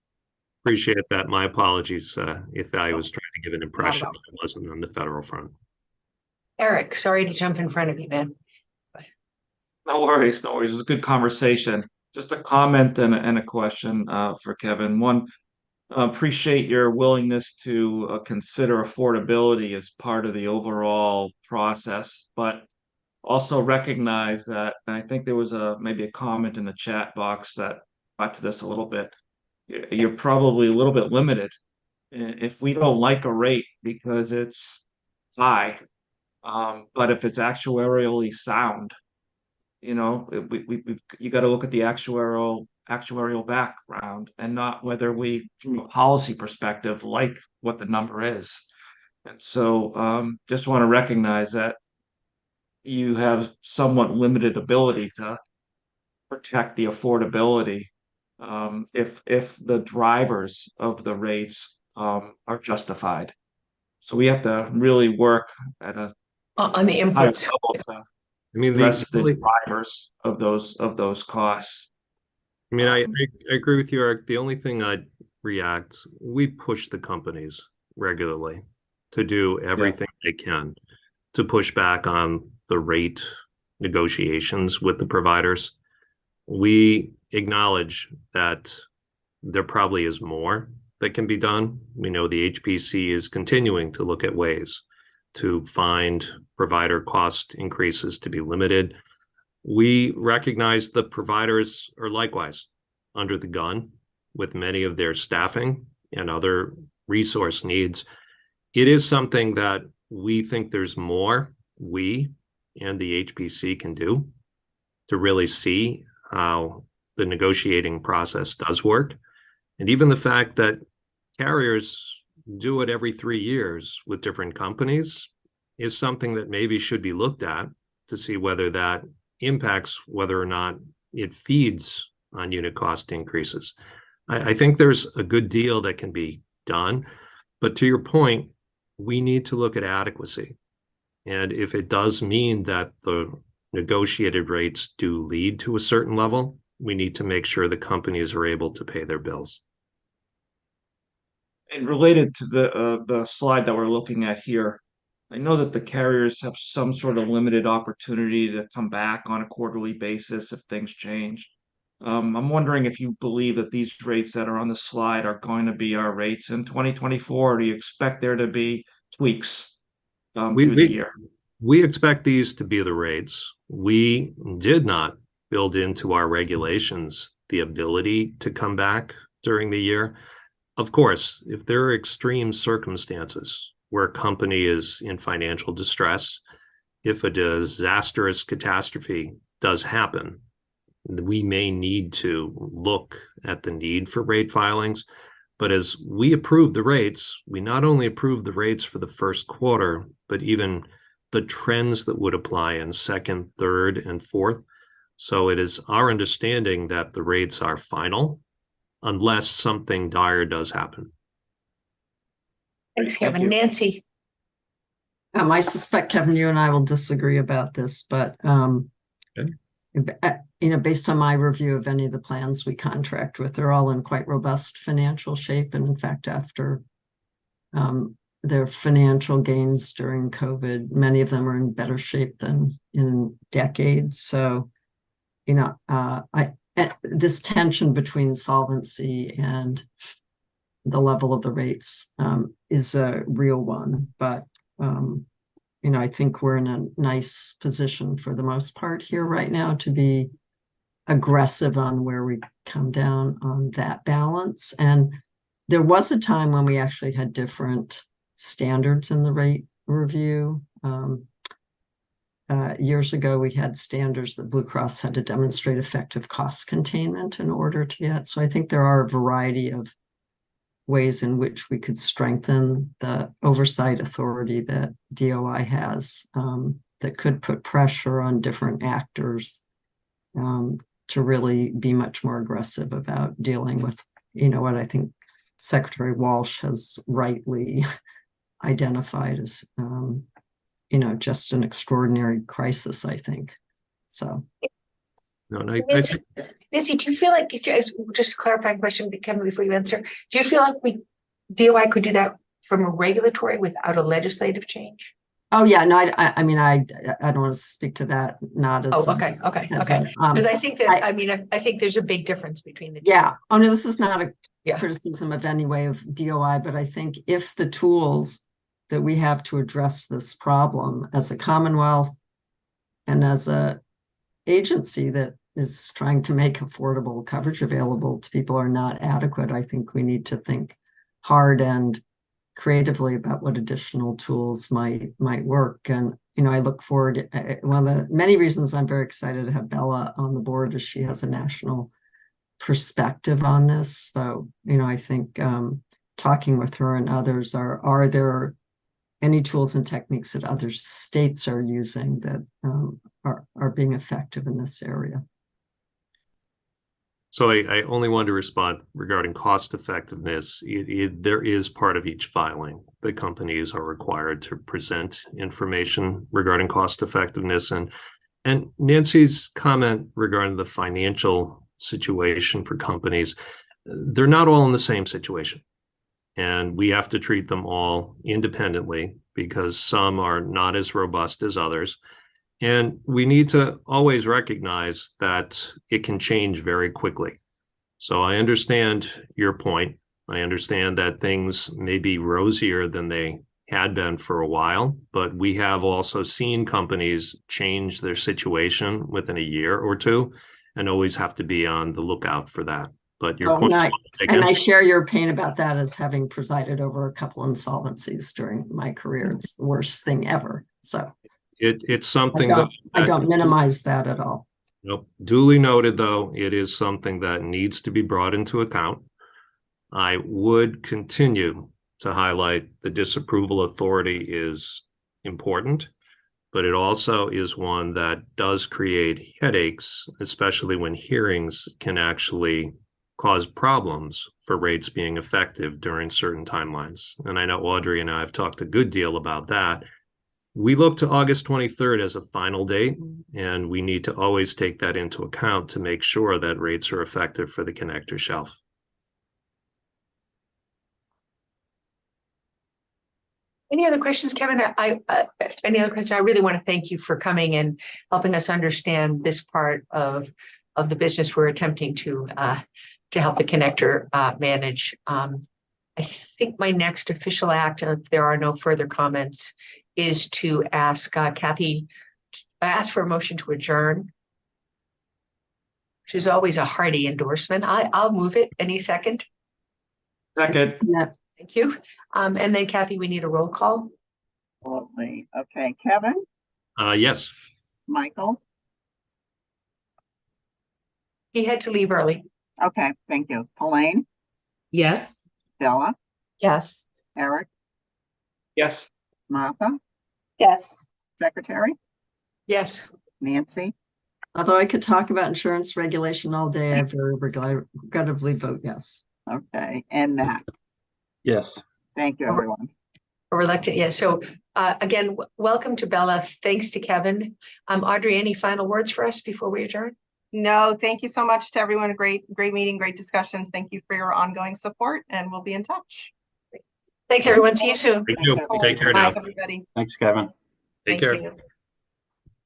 Appreciate that. My apologies if I was trying to give an impression that it wasn't on the federal front. Eric, sorry to jump in front of you, man. No worries, no worries. It was a good conversation. Just a comment and a question for Kevin. One, appreciate your willingness to consider affordability as part of the overall process, but also recognize that, and I think there was maybe a comment in the chat box that got to this a little bit. You're probably a little bit limited if we don't like a rate because it's high, but if it's actuarially sound, you know, you got to look at the actuarial background and not whether we, from a policy perspective, like what the number is. And so just want to recognize that you have somewhat limited ability to protect the affordability if the drivers of the rates are justified. So we have to really work at a on the inputs. I mean, the drivers of those costs. I mean, I agree with you, Eric. The only thing I'd react, we push the companies regularly to do everything they can to push back on the rate negotiations with the providers. We acknowledge that there probably is more that can be done. We know the HPC is continuing to look at ways to find provider cost increases to be limited. We recognize the providers are likewise under the gun with many of their staffing and other resource needs. It is something that we think there's more we and the HPC can do to really see how the negotiating process does work. And even the fact that carriers do it every 3 years with different companies is something that maybe should be looked at to see whether that impacts whether or not it feeds on unit cost increases. I think there's a good deal that can be done, but to your point, we need to look at adequacy. And if it does mean that the negotiated rates do lead to a certain level, we need to make sure the companies are able to pay their bills. And related to the slide that we're looking at here, I know that the carriers have some sort of limited opportunity to come back on a quarterly basis if things change. I'm wondering if you believe that these rates that are on the slide are going to be our rates in 2024, or do you expect there to be tweaks through the year? We expect these to be the rates. We did not build into our regulations the ability to come back during the year. Of course, if there are extreme circumstances where a company is in financial distress, if a disastrous catastrophe does happen, we may need to look at the need for rate filings. But as we approve the rates, we not only approve the rates for the first quarter, but even the trends that would apply in second, third, and fourth. So it is our understanding that the rates are final unless something dire does happen. Thanks, Kevin. Nancy. I suspect, Kevin, you and I will disagree about this, but based on my review of any of the plans we contract with, they're all in quite robust financial shape. And in fact, after their financial gains during COVID, many of them are in better shape than in decades. So, this tension between solvency and the level of the rates is a real one. But, I think we're in a nice position for the most part here right now to be aggressive on where we come down on that balance. And there was a time when we actually had different standards in the rate review. Years ago, we had standards that Blue Cross had to demonstrate effective cost containment in order to get. So I think there are a variety of ways in which we could strengthen the oversight authority that DOI has that could put pressure on different actors to really be much more aggressive about dealing with, what I think Secretary Walsh has rightly identified as, just an extraordinary crisis, I think. So. No, Nancy, do you feel like, just a clarifying question, Kevin, before you answer, do you feel like DOI could do that from a regulatory without a legislative change? Oh yeah, no, I don't want to speak to that. Not as okay. Because I think that I think there's a big difference between the two. Yeah. Oh no, this is not a criticism of any way of DOI, but I think if the tools that we have to address this problem as a Commonwealth and as a agency that is trying to make affordable coverage available to people are not adequate, I think we need to think hard and creatively about what additional tools might work. And I look forward. One of the many reasons I'm very excited to have Bela on the board is she has a national perspective on this. So I think talking with her and others, are there any tools and techniques that other states are using that are being effective in this area? So I only wanted to respond regarding cost effectiveness. There is part of each filing that companies are required to present information regarding cost effectiveness. And Nancy's comment regarding the financial situation for companies, they're not all in the same situation. And we have to treat them all independently because some are not as robust as others. And we need to always recognize that it can change very quickly. So I understand your point. I understand that things may be rosier than they had been for a while, but we have also seen companies change their situation within a year or two, and always have to be on the lookout for that. But your point is well taken. And I share your pain about that, as having presided over a couple insolvencies during my career. It's the worst thing ever. So it's something I don't minimize that at all. Nope. Duly noted, though, it is something that needs to be brought into account. I would continue to highlight the disapproval authority is important, but it also is one that does create headaches, especially when hearings can actually cause problems for rates being effective during certain timelines. And I know Audrey and I have talked a good deal about that. We look to August 23rd as a final date, and we need to always take that into account to make sure that rates are effective for the connector shelf. Any other questions, Kevin? Any other questions? I really want to thank you for coming and helping us understand this part of the business we're attempting to help the connector manage. I think my next official act, if there are no further comments, is to ask Kathy, ask for a motion to adjourn, which is always a hearty endorsement. I'll move it. Any second? Second. Yeah. Thank you. And then Kathy, we need a roll call. Absolutely. Okay, Kevin, Yes. Michael. He had to leave early. Okay, thank you. Elaine, Yes. Bela, Yes. Eric, Yes. Martha, Yes. Secretary, Yes. Nancy. Although I could talk about insurance regulation all day, I very regrettably vote yes. Okay, and Nat. Yes. Thank you, everyone. Reluctant, yes. So again, welcome to Bela. Thanks to Kevin. Audrey, any final words for us before we adjourn? No, thank you so much to everyone. Great meeting, great discussions. Thank you for your ongoing support, and we'll be in touch. Thanks, everyone. See you soon. Thank you. Take care now. Bye, everybody. Thanks, Kevin. Take Thank care. you.